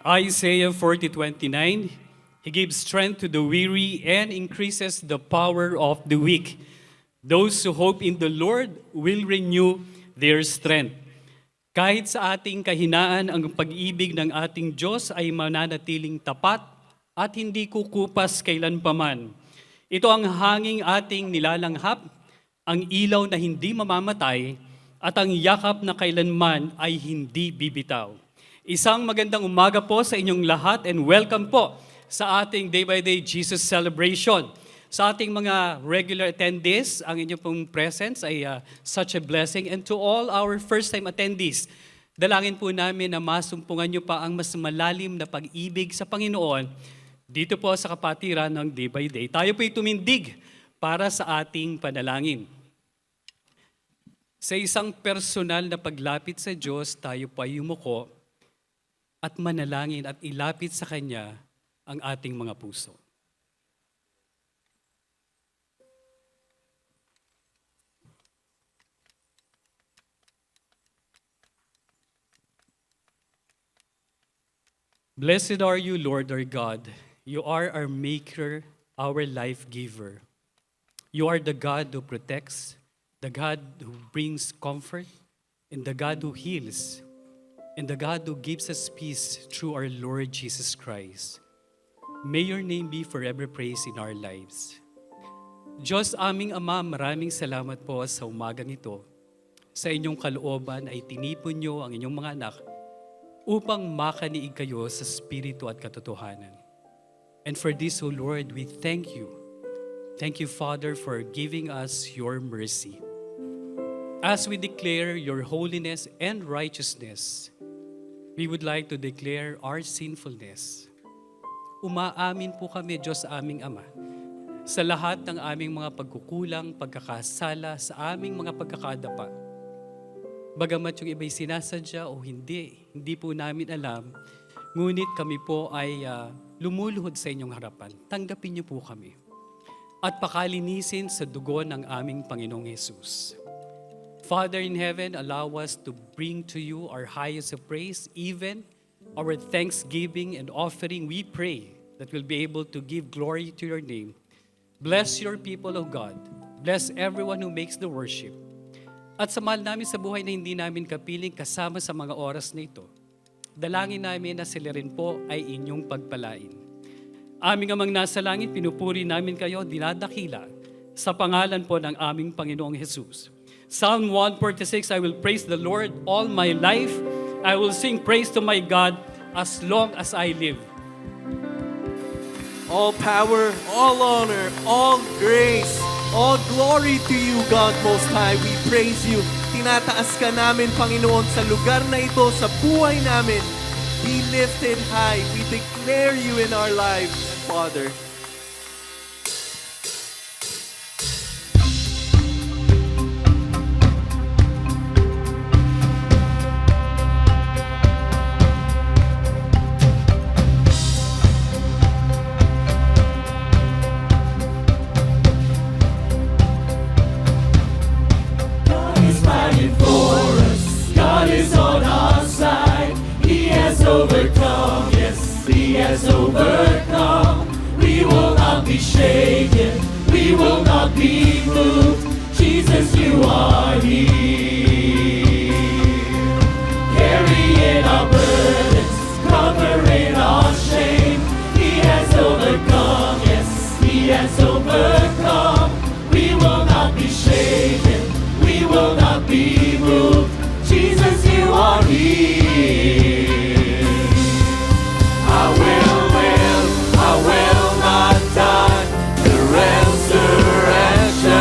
Isaiah 40:29, He gives strength to the weary and increases the power of the weak. Those who hope in the Lord will renew their strength. Kahit sa ating kahinaan, ang pag-ibig ng ating Diyos ay mananatiling tapat at hindi kukupas kailanpaman. Ito ang hanging ating nilalanghap, ang ilaw na hindi mamamatay, at ang yakap na kailanman ay hindi bibitaw. Isang magandang umaga po sa inyong lahat and welcome po sa ating Day by Day Jesus Celebration. Sa ating mga regular attendees, ang inyong pong presence ay such a blessing. And to all our first-time attendees, dalangin po namin na masumpungan niyo pa ang mas malalim na pag-ibig sa Panginoon dito po sa kapatiran ng Day by Day. Tayo po'y tumindig para sa ating panalangin. Sa isang personal na paglapit sa Diyos, tayo po ay yumuko at manalangin at ilapit sa Kanya ang ating mga puso. Blessed are you, Lord our God. You are our Maker, our life giver. You are the God who protects, the God who brings comfort, and the God who heals, and the God who gives us peace through our Lord Jesus Christ. May your name be forever praised in our lives. Diyos aming Ama, maraming salamat po sa umagang ito. Sa inyong kalooban ay tinipon niyo ang inyong mga anak upang makaniig kayo sa spirito at katotohanan. And for this, O Lord, we thank you. Thank you, Father, for giving us your mercy. As we declare your holiness and righteousness, we would like to declare our sinfulness. Umaamin po kami, Diyos aming Ama, sa lahat ng aming mga pagkukulang, pagkakasala, sa aming mga pagkakadapa. Bagamat yung iba'y sinasadya o hindi po namin alam, ngunit kami po ay lumuluhod sa inyong harapan. Tanggapin niyo po kami at pakalinisin sa dugo ng aming Panginoong Hesus. Father in heaven, allow us to bring to you our highest of praise, even our thanksgiving and offering. We pray that we'll be able to give glory to your name. Bless your people, O God. Bless everyone who makes the worship. At sa mahal namin sa buhay na hindi namin kapiling kasama sa mga oras na ito, dalangin namin na sila rin po ay inyong pagpalain. Aming Amang nasa langit, pinupuri namin kayo, dinadakila sa pangalan po ng aming Panginoong Hesus. Psalm 146, I will praise the Lord all my life. I will sing praise to my God as long as I live. All power, all honor, all grace, all glory to you, God Most High. We praise you. Tinataas ka namin, Panginoon, sa lugar na ito, sa buhay namin. Be lifted high. We declare you in our lives, Father. Overcome, yes, He has overcome. We will not be shaken, we will not be moved. Jesus, you are here. Carrying our burdens, covering our shame. He has overcome, yes, He has overcome. We will not be shaken, we will not be moved. Jesus, you are here. I will not die. The resurrection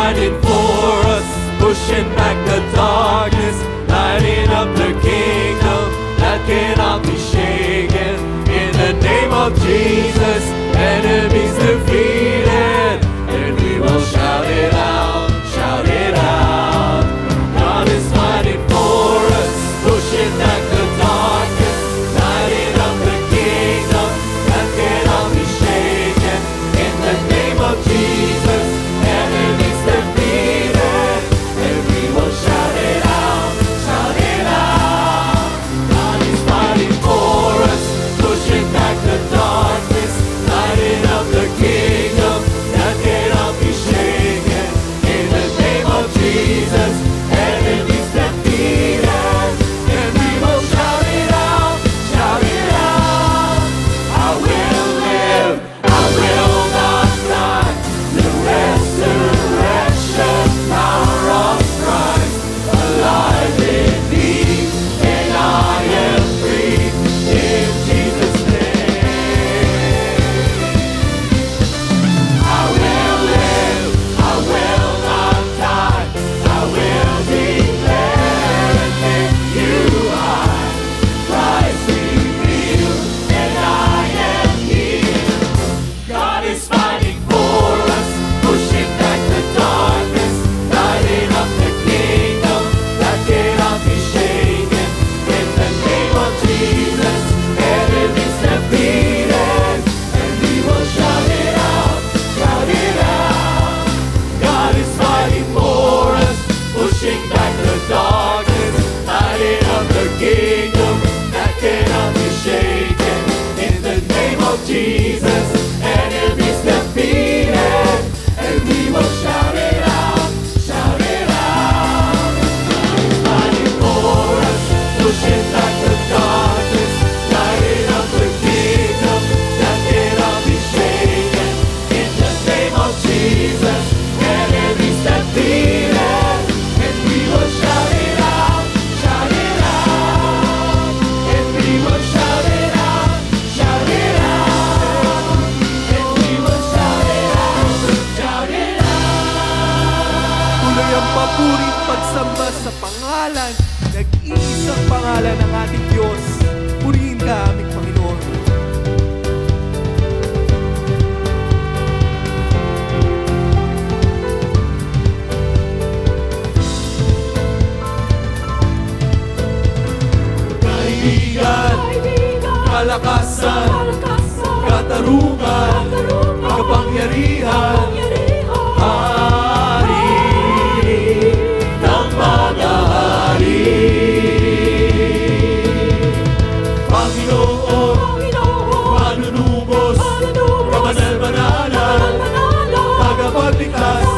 fighting for us, pushing back the darkness, lighting up the kingdom that cannot be shaken. In the name of Jesus, enemies defeated, and we will shout it out, shout it out. God is fighting for us, pushing back the darkness, lighting up the kingdom that cannot be shaken. In the name of Jesus, enemies defeated, and we will shout it out, shout it out. God is fighting for us, pushing back the darkness, lighting up the kingdom that cannot be shaken. In the name of Jesus, enemies defeated, and we will shout it out, shout it out. I will live, I will not die. The resurrection power of Christ alive in me, and I am free in Jesus' name. I will live, I will not die. I will declare and lift you high. Christ revealed, and I am healed. God is fighting for us, pushing back the darkness, lighting up the kingdom that cannot be shaken. In the name of Jesus, enemies defeated, and we will shout it out, shout it out. God is fighting for us, pushing back the darkness, lighting up the kingdom that cannot be shaken. In the name of Jesus, enemies defeated, and we will shout it out, shout it out. God is fighting for us, pushing back the darkness, lighting up the kingdom that cannot be shaken. In the name of Jesus, enemies defeated, and we will shout it out, shout it out. And we will shout it out, shout it out. And we will shout it out, shout it out. Tuloy ang papurit pagsamba sa pangalan, nag-iisang pangalan ng ating Diyos. Purihin ka, aming Panginoon. Kaibigan, kalakasan, katarungan, kapangyarihan, hari ng mga hari. Panginoon, manunubos, kabanal-banalan, tagapagligtas,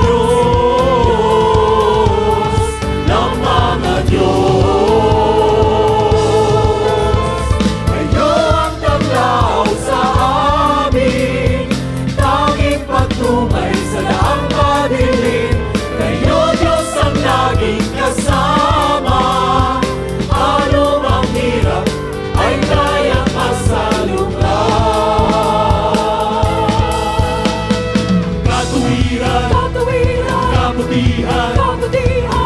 Diyos ng mga Diyos. Kayo ang paglaw sa amin, tanging patnubay sa daang madilim. Kayo Diyos ang laging kasama, ano mang hirap ay kayang masalubhan. Katuwiran, kabutihan,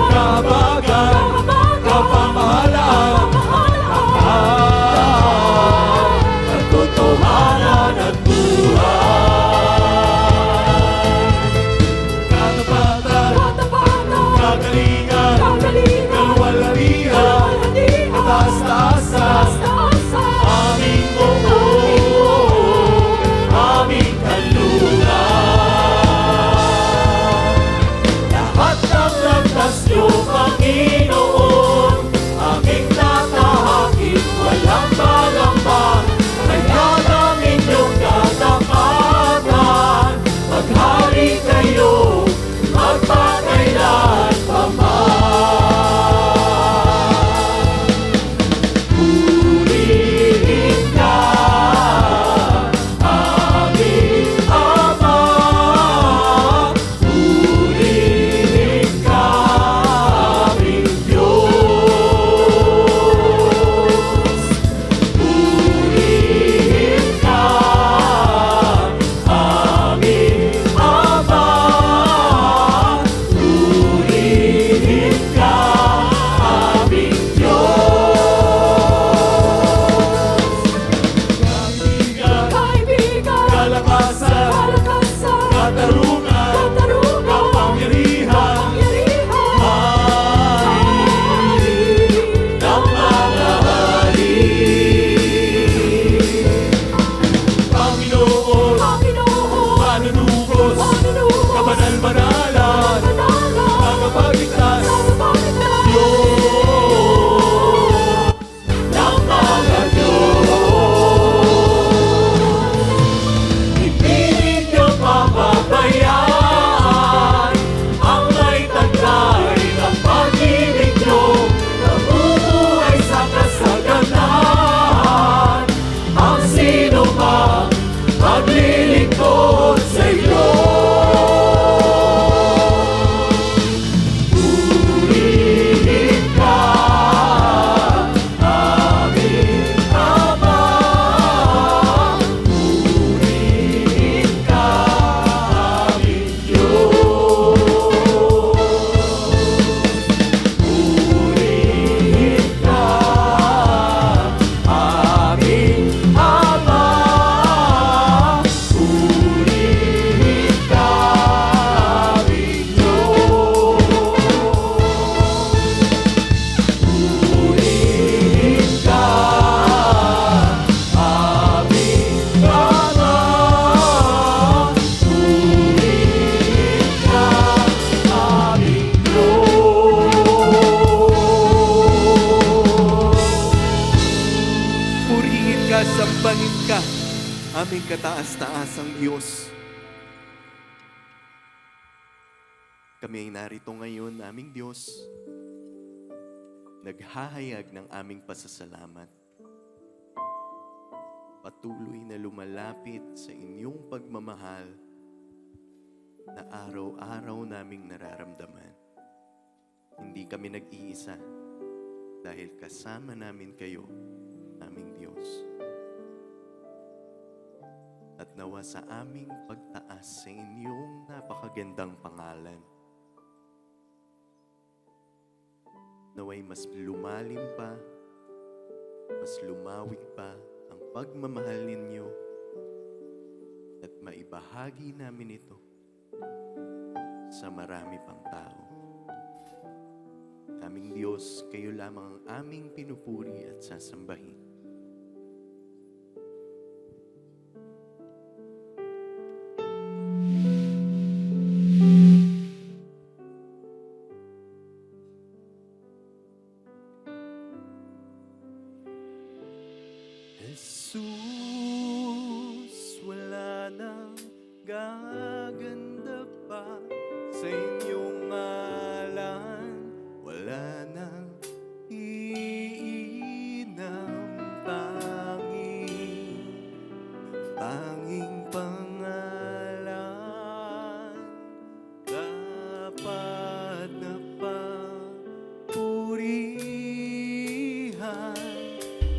kahabagan, kapamahalaan, katotohanan at buhay. Katapatan, kagalingan, kaluwalhatian, kataas-taasan, aming buong, aming kanluran. katarungan, kapangyarihan, ng mga hari. Panginoon, manunubos, kabanal-banalan, tagapagligtas, Diyos ng mga Diyos. Hindi ninyo papabayaan ang may taglay ng pag-ibig nyo, nabubuhay sa kasaganahan ang sino mang maglilingkod sa iyo. Purihin ka, aming Ama. Purihin ka, aming Diyos. Purihin ka, aming Ama. Purihin ka, aming Diyos. Purihin ka, aming Ama. Purihin ka, aming Diyos. Purihin ka, sambahin ka, aming kataas-taasang Diyos. Kami ay narito ngayon, aming Diyos, naghahayag ng aming pasasalamat. Patuloy na lumalapit sa inyong pagmamahal na araw-araw naming nararamdaman. Hindi kami nag-iisa dahil kasama namin kayo, aming Diyos. At nawa sa aming pagtaas sa inyong napakagandang pangalan, naway mas lumalim pa, mas lumawig pa ang pagmamahal ninyo at maibahagi namin ito sa marami pang tao. Aming Diyos, kayo lamang ang aming pinupuri at sasambahin. Jesus, wala nang gaganda pa sa inyong ngalan, wala nang iinam, tanging pangalan dapat na papurihan.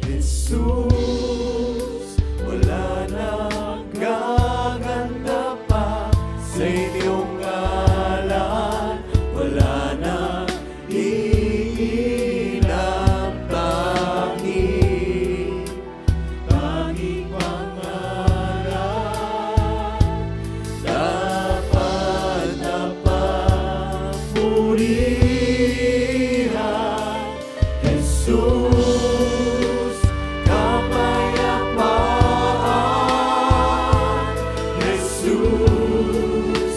Jesus, wala nang gaganda pa sa inyong ngalan, wala nang iinam, tanging pangalan dapat na papurihan. Jesus, kapayapaan. Jesus,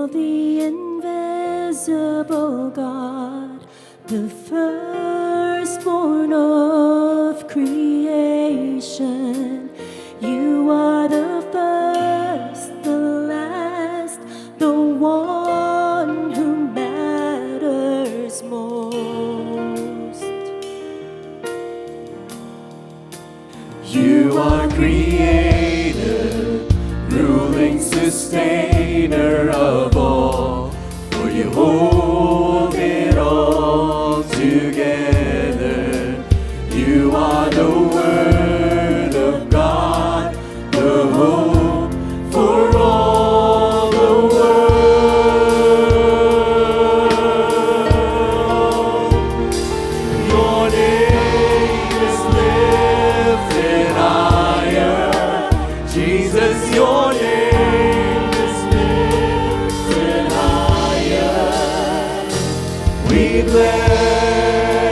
of the invisible God, the firstborn of creation. You are the first, the last, the one who matters most. You are creator, ruling sustainer of all, for you hold it all together. You are the Word of God, the hope for all the world. Your name is lifted higher, Jesus, your name is lifted higher. We bless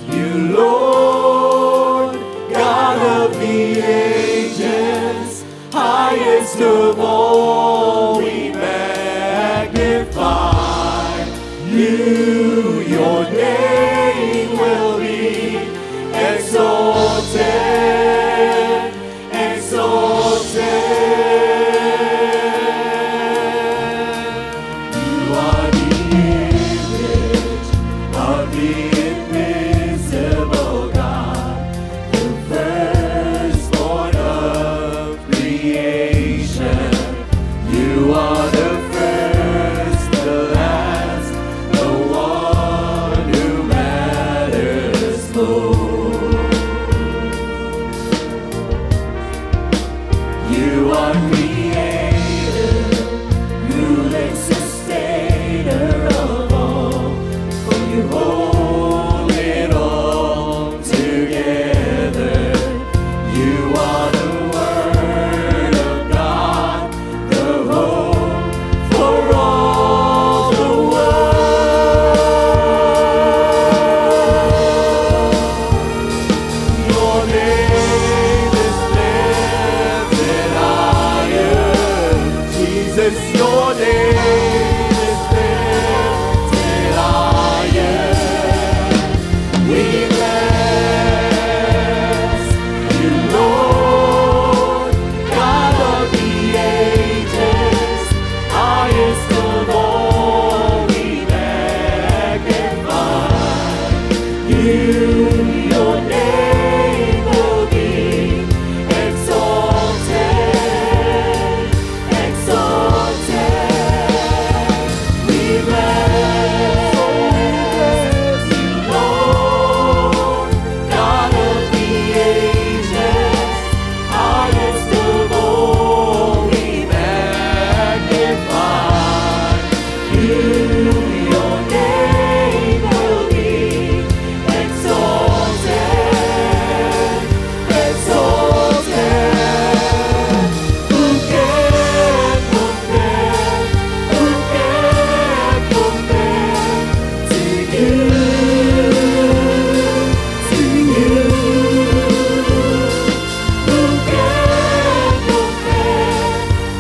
you, Lord, God of the ages, highest of all, we magnify you. Your name will be exalted, exalted. You are the image of the invisible God, the firstborn of creation. You are the first, the last, the one who matters most. You are creator, ruling sustainer of all, for you hold it all together. You are the Word of God, the hope for all the world. Your name is lifted higher, Jesus, your name is lifted higher. We bless you, Lord, God of the ages, highest of all, we magnify you. Your name will be exalted, exalted. We bless you, Lord, God of the ages, highest of all, we magnify you. Your name will be exalted, exalted. Who can compare? Who can compare to you? To you. Who can compare?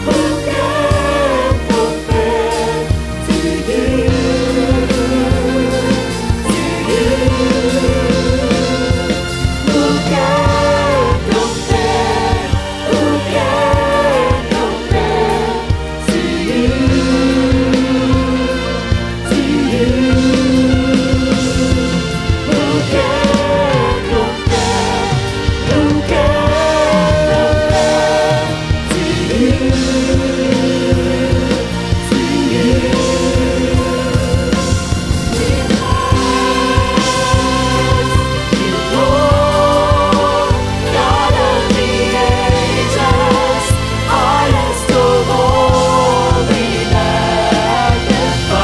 Who can compare to you? To you. Who can compare? Who can compare to you? To you. Who can compare? Who can compare to you? To you. We bless you, Lord, God of the ages, highest of all, we magnify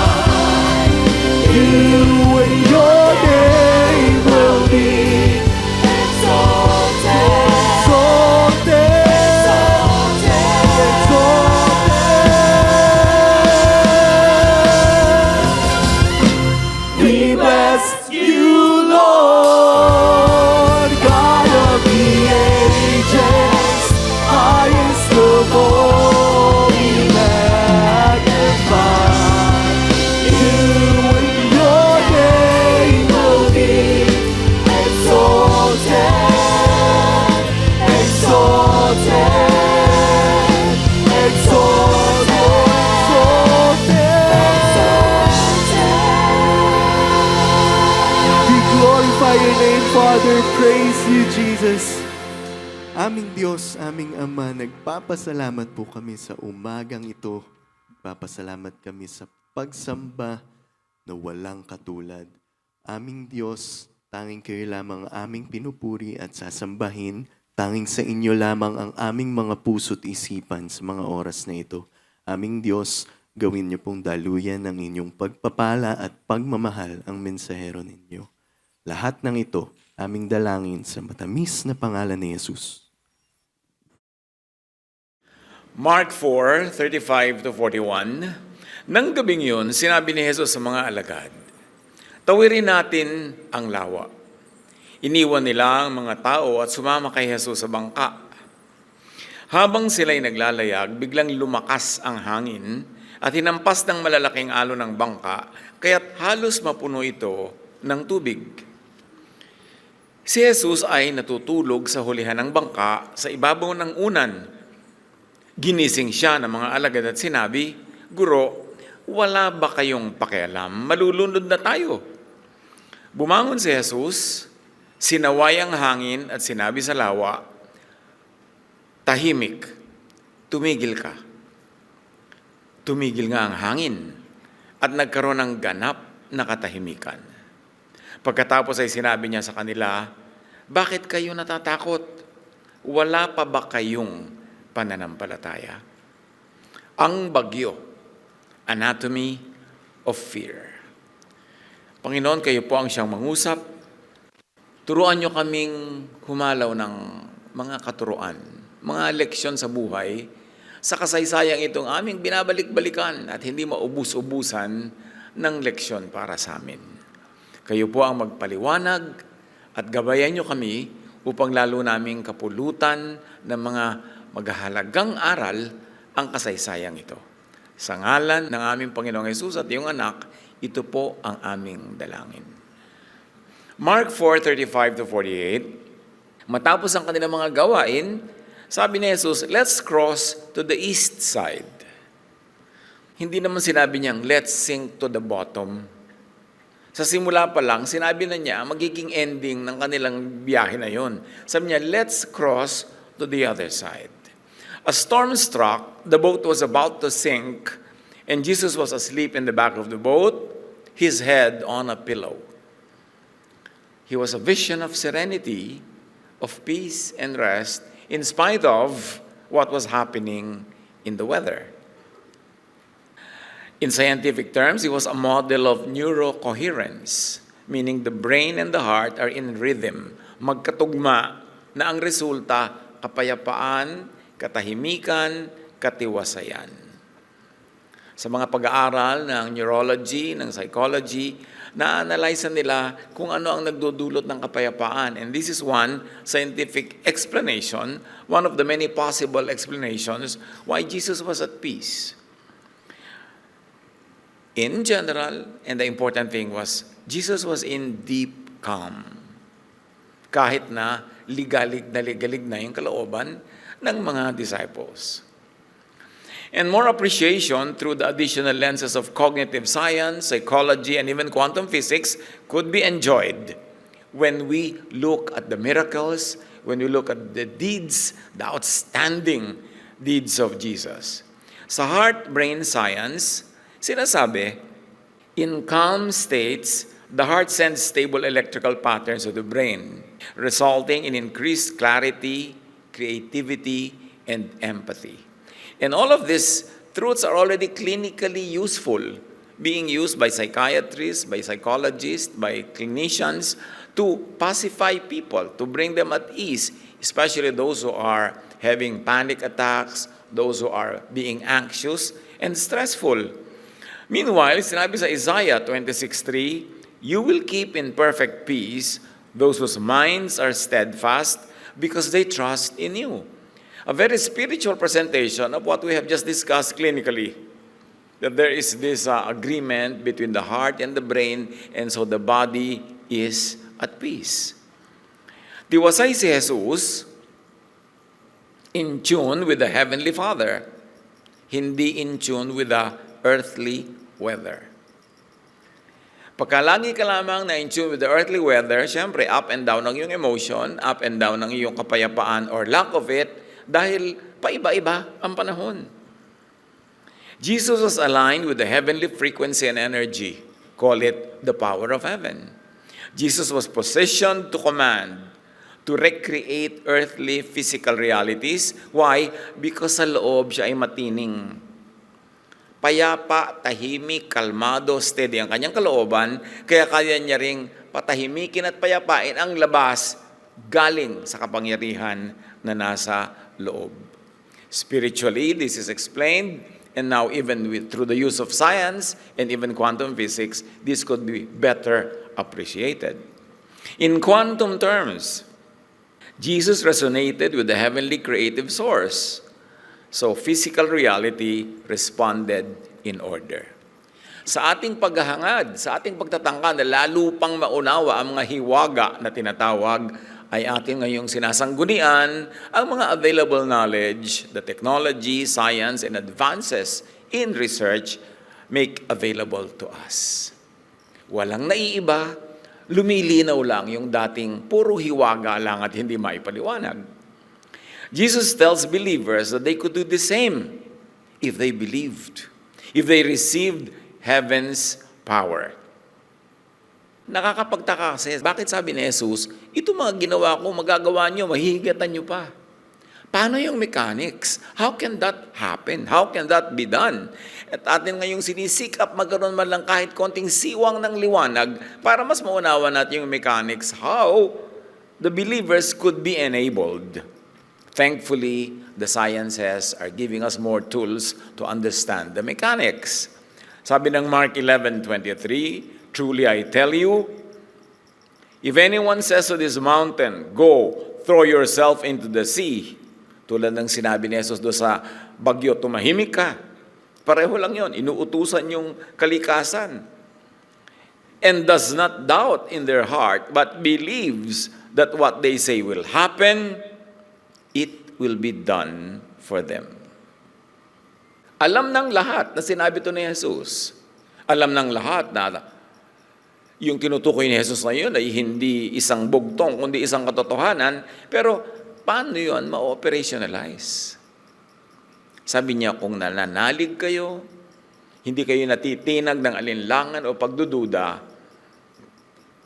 you, and your name will be exalted, exalted. We bless you, Lord, God of the ages, highest of all, we magnify Father. Praise you, Jesus. Aming Diyos, aming Ama, nagpapasalamat po kami sa umagang ito. Nagpapasalamat kami sa pagsamba na walang katulad. Aming Diyos, tanging kayo lamang ang aming pinupuri at sasambahin. Tanging sa inyo lamang ang aming mga puso't isipan sa mga oras na ito. Aming Diyos, gawin niyo pong daluyan ng inyong pagpapala at pagmamahal ang mensahero ninyo. Lahat ng ito, aming dalangin sa matamis na pangalan ni Jesus. Mark 4:35-41. Nang gabing yun, sinabi ni Jesus sa mga alagad, tawirin natin ang lawa. Iniwan nila ang mga tao at sumama kay Jesus sa bangka. Habang sila'y naglalayag, biglang lumakas ang hangin at hinampas ng malalaking alon ng bangka, kaya't halos mapuno ito ng tubig. Si Jesus ay natutulog sa hulihan ng bangka sa ibabaw ng unan. Ginising siya ng mga alagad at sinabi, Guro, wala ba kayong pakialam? Malulunod na tayo. Bumangon si Jesus, sinaway ang hangin at sinabi sa lawa, tahimik, tumigil ka. Tumigil nga ang hangin at nagkaroon ng ganap na katahimikan. Pagkatapos ay sinabi niya sa kanila, bakit kayo natatakot? Wala pa ba kayong pananampalataya? Ang bagyo, anatomy of fear. Panginoon, kayo po ang siyang mangusap. Turuan niyo kaming humalaw ng mga katuruan, mga leksyon sa buhay, sa kasaysayang itong aming binabalik-balikan at hindi maubus-ubusan ng leksyon para sa amin. Kayo po ang magpaliwanag at gabayan niyo kami upang lalo naming kapulutan ng mga maghahalagang aral ang kasaysayang ito. Sa ngalan ng aming Panginoong Hesus at iyong anak, ito po ang aming dalangin. Mark 4:35-48, matapos ang kanilang mga gawain, sabi ni Jesus, let's cross to the east side. Hindi naman sinabi niyang, let's sink to the bottom. Sa simula pa lang, sinabi na niya, magiging ending ng kanilang biyahe na yon. Sabi niya, let's cross to the other side. A storm struck, the boat was about to sink, and Jesus was asleep in the back of the boat, his head on a pillow. He was a vision of serenity, of peace and rest, in spite of what was happening in the weather. In scientific terms, he was a model of neurocoherence, meaning the brain and the heart are in rhythm, magkatugma na ang resulta, kapayapaan, katahimikan, katiwasayan. Sa mga pag-aaral ng neurology, ng psychology, na-analyze nila kung ano ang nagdudulot ng kapayapaan. And this is one scientific explanation, one of the many possible explanations why Jesus was at peace. In general, and the important thing was, Jesus was in deep calm. Kahit na ligalig na yung kalooban ng mga disciples. And more appreciation through the additional lenses of cognitive science, psychology, and even quantum physics could be enjoyed when we look at the miracles, when we look at the deeds, the outstanding deeds of Jesus. Sa heart-brain science, sinasabi, in calm states, the heart sends stable electrical patterns to the brain, resulting in increased clarity, creativity, and empathy. And all of these truths are already clinically useful, being used by psychiatrists, by psychologists, by clinicians to pacify people, to bring them at ease, especially those who are having panic attacks, those who are being anxious and stressful. Meanwhile, sinabi sa Isaiah 26:3, you will keep in perfect peace those whose minds are steadfast because they trust in you. A very spiritual presentation of what we have just discussed clinically. That there is this agreement between the heart and the brain, and so the body is at peace. Tiwasay si Jesus in tune with the Heavenly Father, hindi in tune with the earthly weather. Pagka lagi ka lamang na in tune with the earthly weather, syempre up and down ang iyong emotion, up and down ang iyong kapayapaan or lack of it, dahil paiba-iba ang panahon. Jesus was aligned with the heavenly frequency and energy. Call it the power of heaven. Jesus was positioned to command, to recreate earthly physical realities. Why? Because sa loob siya ay matining. Payapa, tahimik, kalmado, steady ang kanyang kalooban, kaya kaya niya ring patahimikin at payapain ang labas galing sa kapangyarihan na nasa loob. Spiritually, this is explained, and now even through the use of science and even quantum physics, this could be better appreciated. In quantum terms, Jesus resonated with the heavenly creative source. So physical reality responded in order. Sa ating paghahangad, sa ating pagtatangka na lalo pang maunawa ang mga hiwaga na tinatawag, ay ating ngayong sinasanggunian ang mga available knowledge, the technology, science, and advances in research make available to us. Walang naiiba, lumilinaw lang yung dating puro hiwaga lang at hindi maipaliwanag. Jesus tells believers that they could do the same if they believed, if they received heaven's power. Nakakapagtaka kasi, bakit sabi ni Jesus, ito mga ginawa ko, magagawa nyo, mahihigatan nyo pa. Paano yung mechanics? How can that happen? How can that be done? At atin ngayong sinisikap magkaroon man lang kahit konting siwang ng liwanag para mas maunawa natin yung mechanics, how the believers could be enabled. Thankfully, the sciences are giving us more tools to understand the mechanics. Sabi ng Mark 11:23, truly I tell you, if anyone says to this mountain, go, throw yourself into the sea, tulad ng sinabi ni Jesus doon sa bagyo, tumahimik ka. Pareho lang yon, inuutusan yung kalikasan. And does not doubt in their heart, but believes that what they say will happen, it will be done for them. Alam ng lahat na sinabi ito ni Jesus. Alam ng lahat na yung tinutukoy ni Jesus na yun ay hindi isang bugtong, kundi isang katotohanan. Pero paano yun ma-operationalize? Sabi niya, kung nananalig kayo, hindi kayo natitinag ng alinlangan o pagdududa,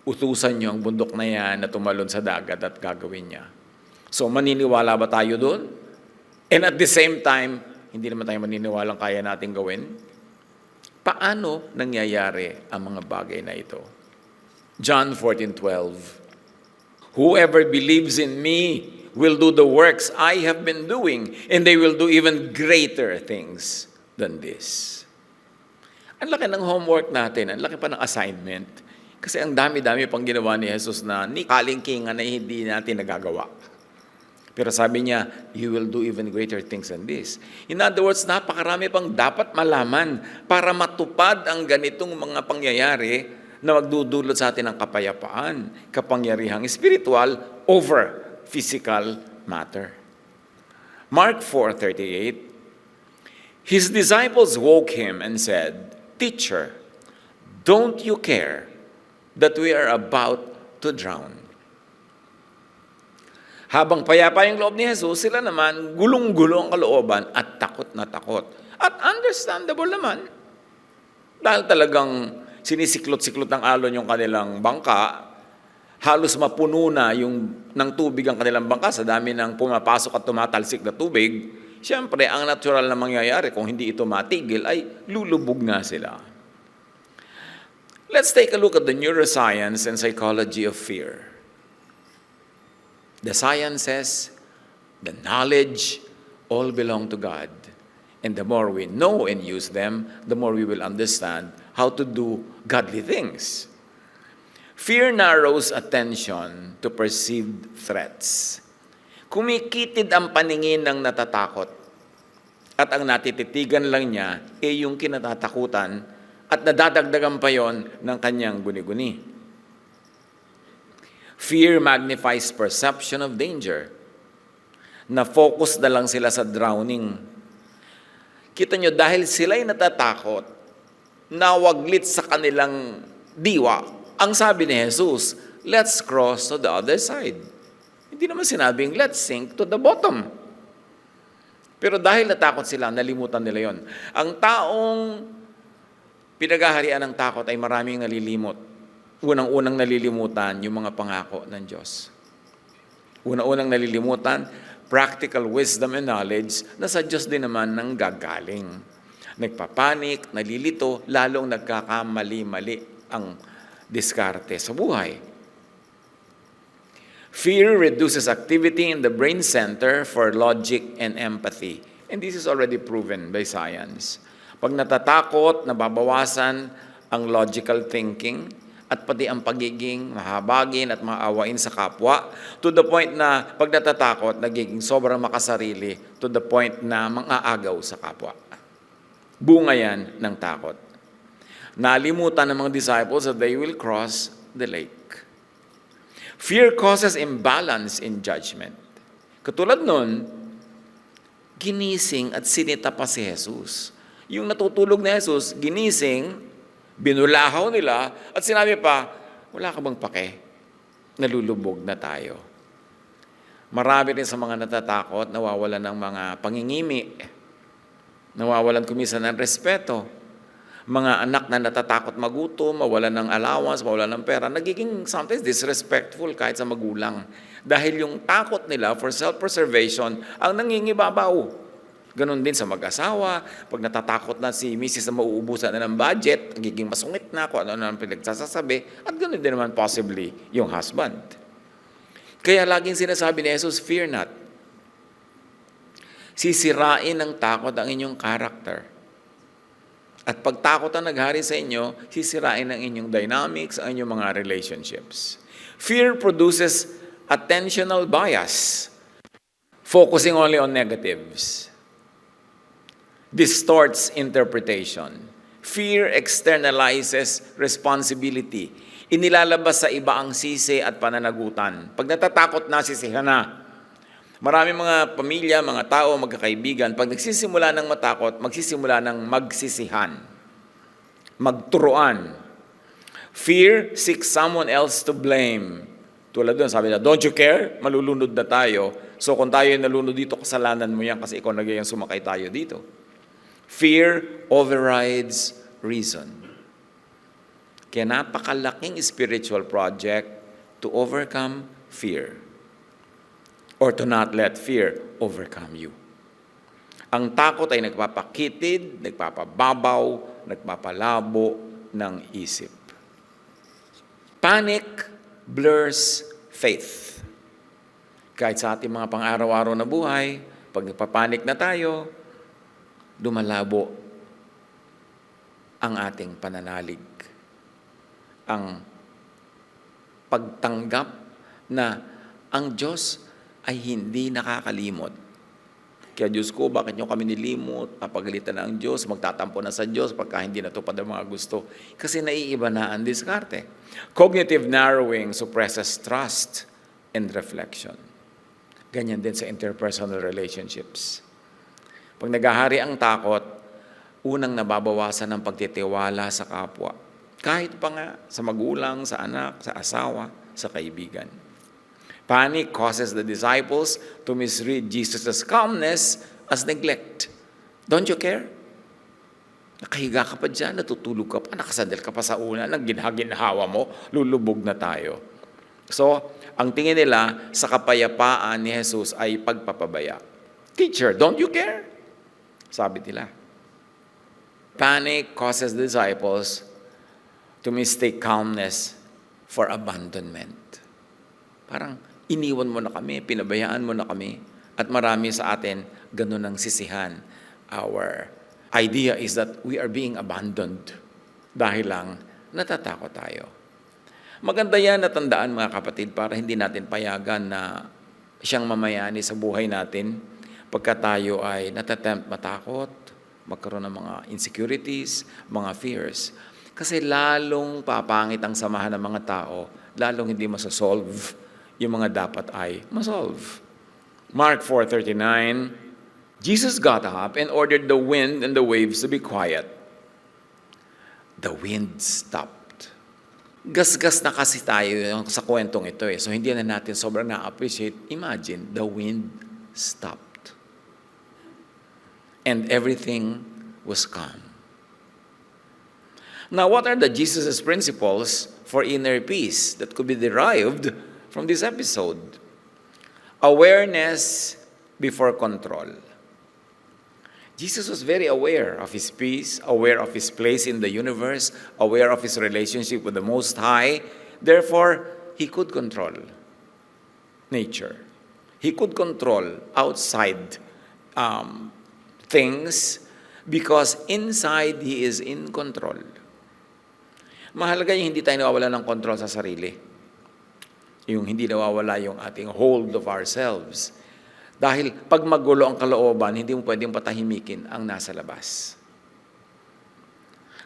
utusan niyo ang bundok na yan na tumalon sa dagat at gagawin niya. So, maniniwala ba tayo doon? And at the same time, hindi naman tayo maniniwalang kaya natin gawin? Paano nangyayari ang mga bagay na ito? John 14:12, whoever believes in me will do the works I have been doing, and they will do even greater things than this. Ang laki ng homework natin, ang laki pa ng assignment, kasi ang dami-dami pang ginawa ni Jesus na ni kalingkingan na hindi natin nagagawa. Pero sabi niya, you will do even greater things than this. In other words, napakarami pang dapat malaman para matupad ang ganitong mga pangyayari na magdudulot sa atin ng kapayapaan, kapangyarihang spiritual over physical matter. Mark 4:38, his disciples woke him and said, Teacher, don't you care that we are about to drown? Habang payapa yung loob ni Jesus, sila naman gulong-gulong ang kalooban at takot na takot. At understandable naman. Dahil talagang sinisiklot-siklot ng alon yung kanilang bangka, halos mapuno na ng tubig ang kanilang bangka sa dami ng pumapasok at tumatalsik na tubig. Siyempre, ang natural na mangyayari kung hindi ito matigil ay lulubog nga sila. Let's take a look at the neuroscience and psychology of fear. The sciences, the knowledge, all belong to God. And the more we know and use them, the more we will understand how to do godly things. Fear narrows attention to perceived threats. Kumikitid ang paningin ng natatakot. At ang natititigan lang niya ay yung kinatatakutan at nadadagdagan pa yon ng kanyang guni-guni. Fear magnifies perception of danger. Na-focus na lang sila sa drowning. Kita nyo, dahil sila'y natatakot, nawaglit sa kanilang diwa. Ang sabi ni Jesus, let's cross to the other side. Hindi naman sinabing, let's sink to the bottom. Pero dahil natakot sila, nalimutan nila yon. Ang taong pinagaharian ng takot ay maraming nalilimot. Unang-unang nalilimutan yung mga pangako ng Diyos. Unang-unang nalilimutan, practical wisdom and knowledge na sa Diyos din naman nang gagaling. Nagpapanik, nalilito, lalong nagkakamali-mali ang diskarte sa buhay. Fear reduces activity in the brain center for logic and empathy. And this is already proven by science. Pag natatakot, nababawasan ang logical thinking at pati ang pagiging mahabagin at maawain sa kapwa to the point na pag natatakot, nagiging sobrang makasarili to the point na mang-aagaw sa kapwa. Bunga yan ng takot. Nalimutan ng mga disciples that they will cross the lake. Fear causes imbalance in judgment. Katulad nun, ginising at sinita pa si Jesus. Yung natutulog na Jesus, ginising, binulahaw nila, at sinabi pa, wala ka bang pake? Nalulubog na tayo. Marami rin sa mga natatakot, nawawalan ng mga pangingimi, nawawalan kumisan ng respeto. Mga anak na natatakot magutom, mawalan ng allowance, mawalan ng pera, nagiging sometimes disrespectful kahit sa magulang. Dahil yung takot nila for self-preservation ang nangingibabaw. Ganon din sa mag-asawa, pag natatakot na si Mrs. na mauubusan na ng budget, nagiging masungit na kung ano na pinagsasasabi, at ganon din naman possibly yung husband. Kaya laging sinasabi ni Jesus, fear not. Sisirain ng takot ang inyong character. At pag takot ang naghari sa inyo, sisirain ang inyong dynamics, ang inyong mga relationships. Fear produces attentional bias, focusing only on negatives. Distorts interpretation. Fear externalizes responsibility. Inilalabas sa iba ang sisi at pananagutan. Pag natatakot na, sisihan na. Maraming mga pamilya, mga tao, magkakaibigan, pag nagsisimula ng matakot, magsisimula ng magsisihan, magturuan. Fear seeks someone else to blame. Tulad doon, sabi na, don't you care? Malulunod na tayo. So kung tayo yung nalunod dito, kasalanan mo yan kasi ikaw nagayang sumakay tayo dito. Fear overrides reason. Kaya napakalaking spiritual project to overcome fear. Or to not let fear overcome you. Ang takot ay nagpapakitid, nagpapababaw, nagpapalabo ng isip. Panic blurs faith. Kahit sa ating mga pang-araw-araw na buhay, pag nagpapanik na tayo, lumalabo ang ating pananalig. Ang pagtanggap na ang Diyos ay hindi nakakalimot. Kaya Diyos ko, bakit nyo kami nilimot? Papagalitan na ang Diyos, magtatampo na sa Diyos pagka hindi natupad ang mga gusto. Kasi naiiba na ang diskarte. Cognitive narrowing suppresses trust and reflection. Ganyan din sa interpersonal relationships. Pag naghahari ang takot, unang nababawasan ang pagtitiwala sa kapwa. Kahit pa nga sa magulang, sa anak, sa asawa, sa kaibigan. Panic causes the disciples to misread Jesus' calmness as neglect. Don't you care? Nakahiga ka pa dyan, natutulog ka pa, nakasandal ka pa sa una, nagginhawa mo, lulubog na tayo. So, ang tingin nila sa kapayapaan ni Jesus ay pagpapabaya. Teacher, don't you care? Sabi nila. Panic causes the disciples to mistake calmness for abandonment. Parang, iniwan mo na kami, pinabayaan mo na kami, at marami sa atin, ganun ang sisihan. Our idea is that we are being abandoned dahil lang natatakot tayo. Maganda yan na tandaan mga kapatid para hindi natin payagan na siyang mamayani sa buhay natin pagka tayo ay natatempt matakot, magkaroon ng mga insecurities, mga fears. Kasi lalong papangit ang samahan ng mga tao, lalong hindi masasolve yung mga dapat ay masolve. Mark 4:39, Jesus got up and ordered the wind and the waves to be quiet. The wind stopped. gasgas na kasi tayo sa kwentong ito eh. So hindi na natin sobrang na-appreciate. Imagine, the wind stopped. And everything was calm. Now, what are the Jesus' principles for inner peace that could be derived from this episode? Awareness before control. Jesus was very aware of his peace, aware of his place in the universe, aware of his relationship with the Most High. Therefore, he could control nature. He could control outside things because inside he is in control. Mahalaga yung hindi tayo nawawala ng control sa sarili. Yung hindi nawawala yung ating hold of ourselves. Dahil pag magulo ang kalooban, hindi mo pwedeng patahimikin ang nasa labas.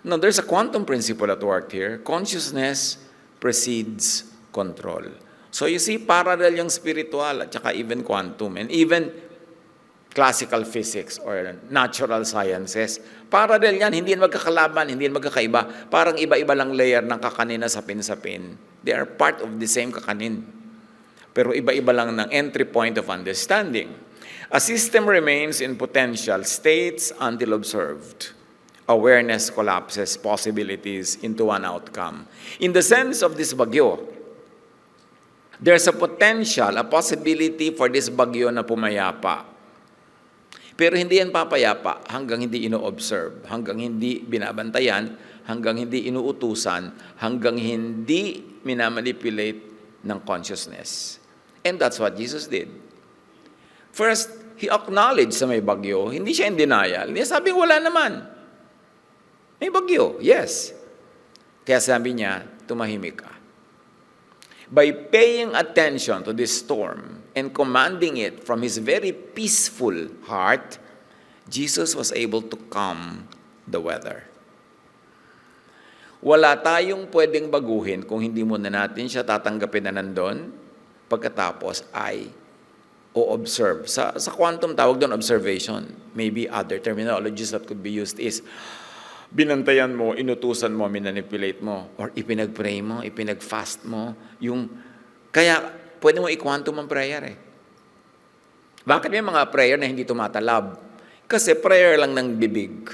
Now, there's a quantum principle at work here. Consciousness precedes control. So you see, parallel yung spiritual at saka even quantum and even classical physics or natural sciences. Parallel yan, hindi yan magkakalaban, hindi yan magkakaiba. Parang iba-iba lang layer ng kakanin na sapin-sapin. They are part of the same kakanin. Pero iba-iba lang ng entry point of understanding. A system remains in potential states until observed. Awareness collapses possibilities into one outcome. In the sense of this bagyo, there's a potential, a possibility for this bagyo na pumayapa. Pero hindi yan papayapa hanggang hindi ino-observe, hanggang hindi binabantayan, hanggang hindi inuutusan, hanggang hindi minamanipulate ng consciousness. And that's what Jesus did. First, he acknowledged sa may bagyo, hindi siya in denial. Hindi sabi, wala naman. May bagyo, yes. Kaya sabi niya, tumahimik ka. By paying attention to this storm and commanding it from his very peaceful heart, Jesus was able to calm the weather. Wala tayong pwedeng baguhin kung hindi muna natin siya tatanggapin na nandun, pagkatapos ay o-observe. Sa quantum tawag doon observation. Maybe other terminologies that could be used is binantayan mo, inutusan mo, minanipulate mo, or ipinag-pray mo, ipinag-fast mo. Kaya pwede mo i-quantum ang prayer eh. Bakit may mga prayer na hindi tumatalab? Kasi prayer lang ng bibig.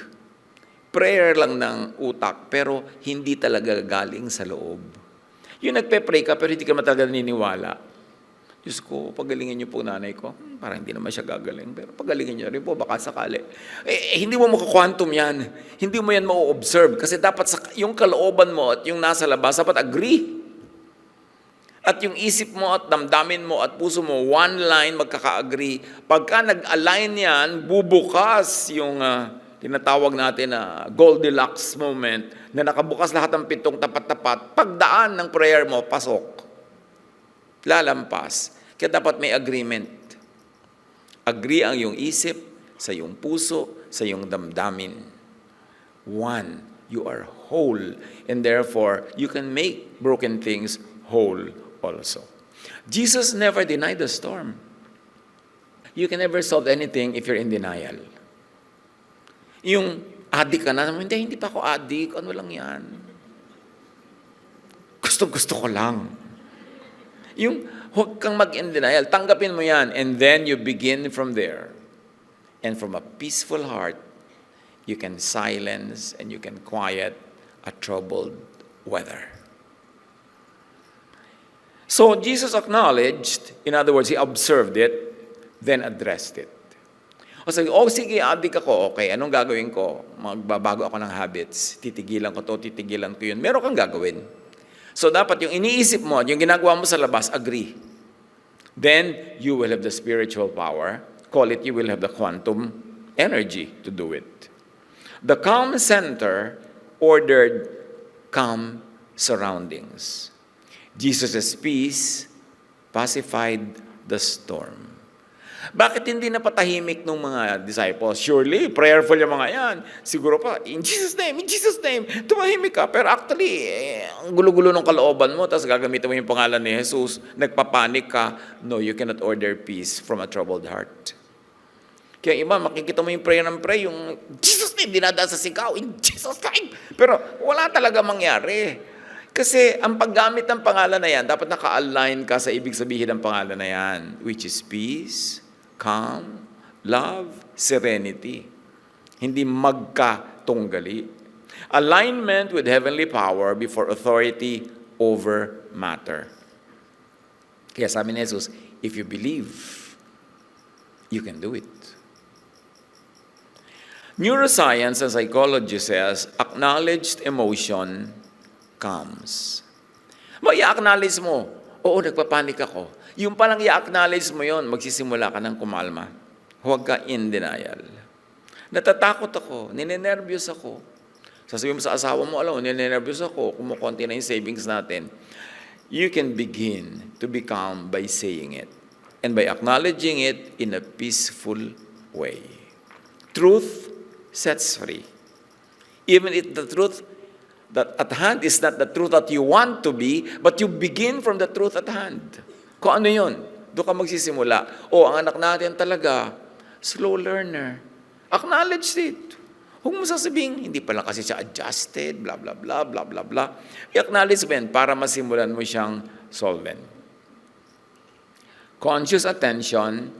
Prayer lang ng utak, pero hindi talaga galing sa loob. Yung nagpe-pray ka, pero hindi ka talaga naniniwala. Diyos ko, pagalingin niyo po nanay ko. Parang hindi naman siya gagaling, pero pagalingin niyo rin po, baka sakali. Hindi mo makakwantum yan. Hindi mo yan ma-observe. Kasi dapat yung kalooban mo at yung nasa labas, dapat agree. At yung isip mo at damdamin mo at puso mo, one line magkaka-agree. Pagka nag-align yan, bubukas yung tinatawag natin na Goldilocks moment na nakabukas lahat ng pintong tapat-tapat. Pagdaan ng prayer mo, pasok. Lalampas. Kaya dapat may agreement. Agree ang iyong isip, sa iyong puso, sa iyong damdamin. One, you are whole. And therefore, you can make broken things whole also. Jesus never denied the storm. You can never solve anything if you're in denial. Yung addict ka na, hindi pa ako addict, ano lang yan. Gusto ko lang. Yung huwag kang mag-in denial, tanggapin mo yan, and then you begin from there. And from a peaceful heart, you can silence and you can quiet a troubled weather. So Jesus acknowledged, in other words, he observed it, then addressed it. O sabi, sige, addict ako, okay, anong gagawin ko? Magbabago ako ng habits, titigilan ko to, titigilan ko yun. Meron kang gagawin. So dapat yung iniisip mo, yung ginagawa mo sa labas, agree. Then you will have the spiritual power. Call it, you will have the quantum energy to do it. The calm center ordered calm surroundings. Jesus' peace pacified the storm. Bakit hindi napatahimik ng mga disciples? Surely, prayerful yung mga yan. Siguro pa, in Jesus' name, tumahimik ka. Pero actually, ang gulo-gulo ng kalooban mo, tapos gagamitin mo yung pangalan ni Jesus, nagpapanik ka. No, you cannot order peace from a troubled heart. Kaya iba, makikita mo yung prayer ng pray, yung Jesus' name, dinadaan sa sigaw, in Jesus' name. Pero wala talaga mangyari. Kasi ang paggamit ng pangalan na yan, dapat naka-align ka sa ibig sabihin ng pangalan na yan, which is peace, calm, love, serenity. Hindi magkatunggali. Alignment with heavenly power before authority over matter. Kaya sabi ni Jesus, if you believe, you can do it. Neuroscience and psychology says, acknowledged emotion comes. I-acknowledge mo, oo, nagpapanik ako. Yung palang i-acknowledge mo yon, magsisimula ka ng kumalma. Huwag ka in denial. Natatakot ako, ninenervyos ako. Sasabihin mo sa asawa mo, alam mo, ninenervyos ako, kumukonti na yung savings natin. You can begin to be calm by saying it and by acknowledging it in a peaceful way. Truth sets free. Even if the truth that at hand is not the truth that you want to be, but you begin from the truth at hand. Kung ano yun, doon ka magsisimula. O, ang anak natin talaga, slow learner. Acknowledge it. Huwag mo sasabihin, hindi pa lang kasi siya adjusted, blah, blah, blah, blah, blah, blah. I-acknowledge mo yan para masimulan mo siyang solvent. Conscious attention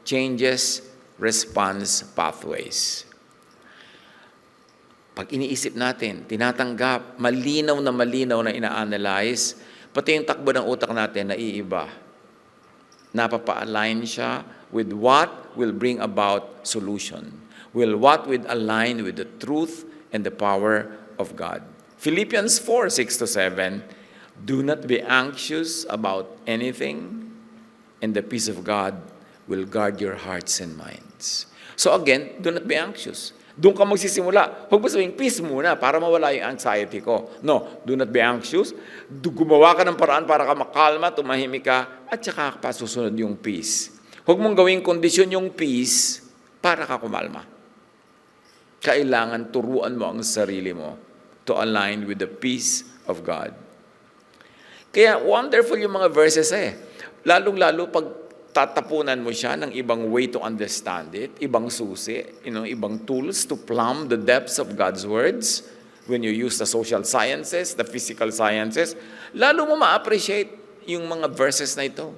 changes response pathways. Pag iniisip natin, tinatanggap, malinaw na ina-analyze, pati yung takbo ng utak natin naiiba. Napapa-align siya with what will bring about solution. What will align with the truth and the power of God. Philippians 4:6-7, do not be anxious about anything, and the peace of God will guard your hearts and minds. So again, do not be anxious. Doon ka magsisimula. Huwag mo sabihin, peace muna para mawala yung anxiety ko. No, do not be anxious. Gumawa ka ng paraan para ka makalma, tumahimik ka, at saka pa susunod yung peace. Huwag mong gawing kondisyon yung peace para ka kumalma. Kailangan turuan mo ang sarili mo to align with the peace of God. Kaya wonderful yung mga verses Lalong-lalo pag tatapunan mo siya ng ibang way to understand it, ibang susi, ibang tools to plumb the depths of God's words. When you use the social sciences, the physical sciences, lalo mo ma-appreciate yung mga verses na ito.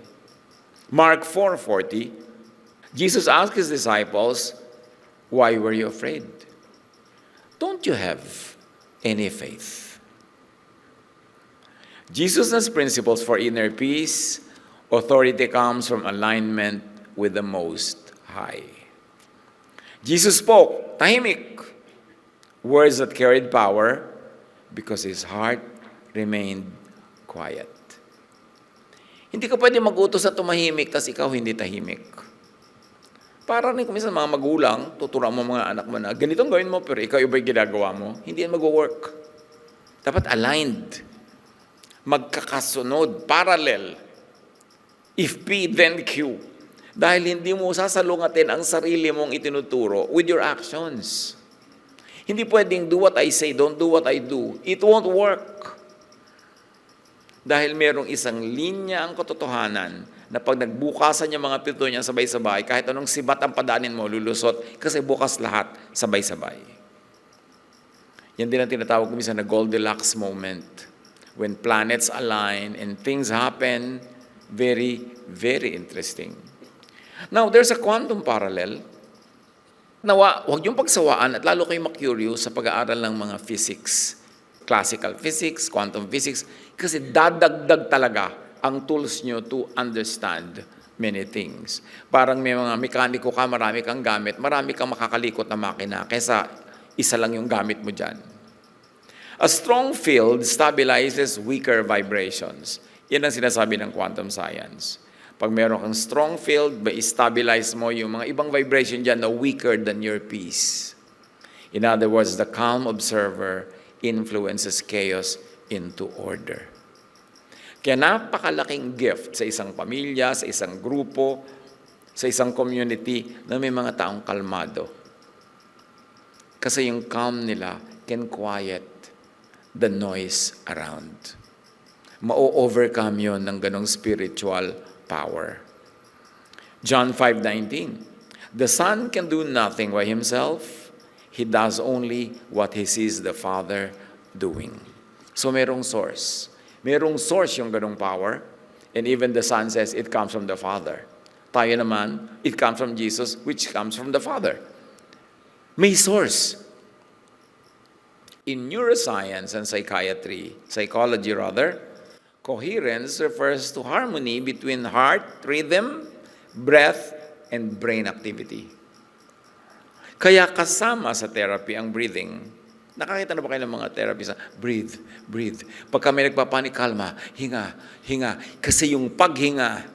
Mark 4:40, Jesus asked His disciples, why were you afraid? Don't you have any faith? Jesus' principles for inner peace, authority comes from alignment with the Most High. Jesus spoke, tahimik, words that carried power because His heart remained quiet. Hindi ka pwede mag-utos na tumahimik tas ikaw hindi tahimik. Para rin kuminsan mga magulang, tuturuan mo mga anak mo na, ganitong gawin mo pero ikaw iba yung ginagawa mo, hindi yan mag-work. Dapat aligned. Magkakasunod, parallel. If P, then Q. Dahil hindi mo sasalungatin ang sarili mong itinuturo with your actions. Hindi pwedeng do what I say, don't do what I do. It won't work. Dahil merong isang linya ang katotohanan na pag nagbukasan yung mga pinto niya sabay-sabay, kahit anong sibat ang padanin mo, lulusot, kasi bukas lahat sabay-sabay. Yan din ang tinatawag ko minsan na Goldilocks moment. When planets align and things happen, very, very interesting. Now, there's a quantum parallel. Nawa, huwag yung pagsawaan at lalo kayong ma-curious sa pag-aaral ng mga physics. Classical physics, quantum physics, kasi dadagdag talaga ang tools nyo to understand many things. Parang may mga mekaniko ka, marami kang gamit, marami kang makakalikot na makina, kaysa isa lang yung gamit mo dyan. A strong field stabilizes weaker vibrations. Yan ang sinasabi ng quantum science. Pag meron kang strong field, i-stabilize mo yung mga ibang vibration dyan na weaker than your peace. In other words, the calm observer influences chaos into order. Kaya napakalaking gift sa isang pamilya, sa isang grupo, sa isang community na may mga taong kalmado. Kasi yung calm nila can quiet the noise around. Ma-overcome yun ng ganong spiritual power. John 5:19, the Son can do nothing by Himself. He does only what He sees the Father doing. So merong source. Merong source yung ganong power. And even the Son says it comes from the Father. Tayo naman, it comes from Jesus, which comes from the Father. May source. In neuroscience and psychology rather, coherence refers to harmony between heart, rhythm, breath, and brain activity. Kaya kasama sa therapy ang breathing. Nakakita na ba kayo ng mga therapy sa breathe, breathe. Pag kami nagpapanik, kalma, hinga, hinga. Kasi yung paghinga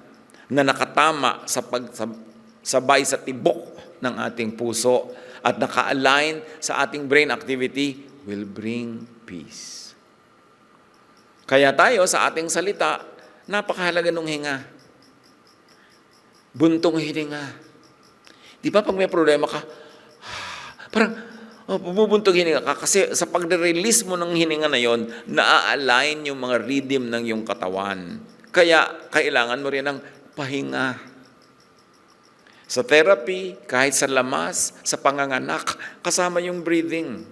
na nakatama sa pagsabay sa tibok ng ating puso at naka-align sa ating brain activity will bring peace. Kaya tayo sa ating salita, napakahalaga ng hinga. Buntong hininga. Di ba pag may problema ka, parang bumubuntong hininga ka kasi sa pag-release mo ng hininga na yon, na-align yung mga rhythm ng iyong katawan. Kaya kailangan mo rin ng pahinga. Sa therapy, kahit sa lamas, sa panganganak, kasama yung breathing.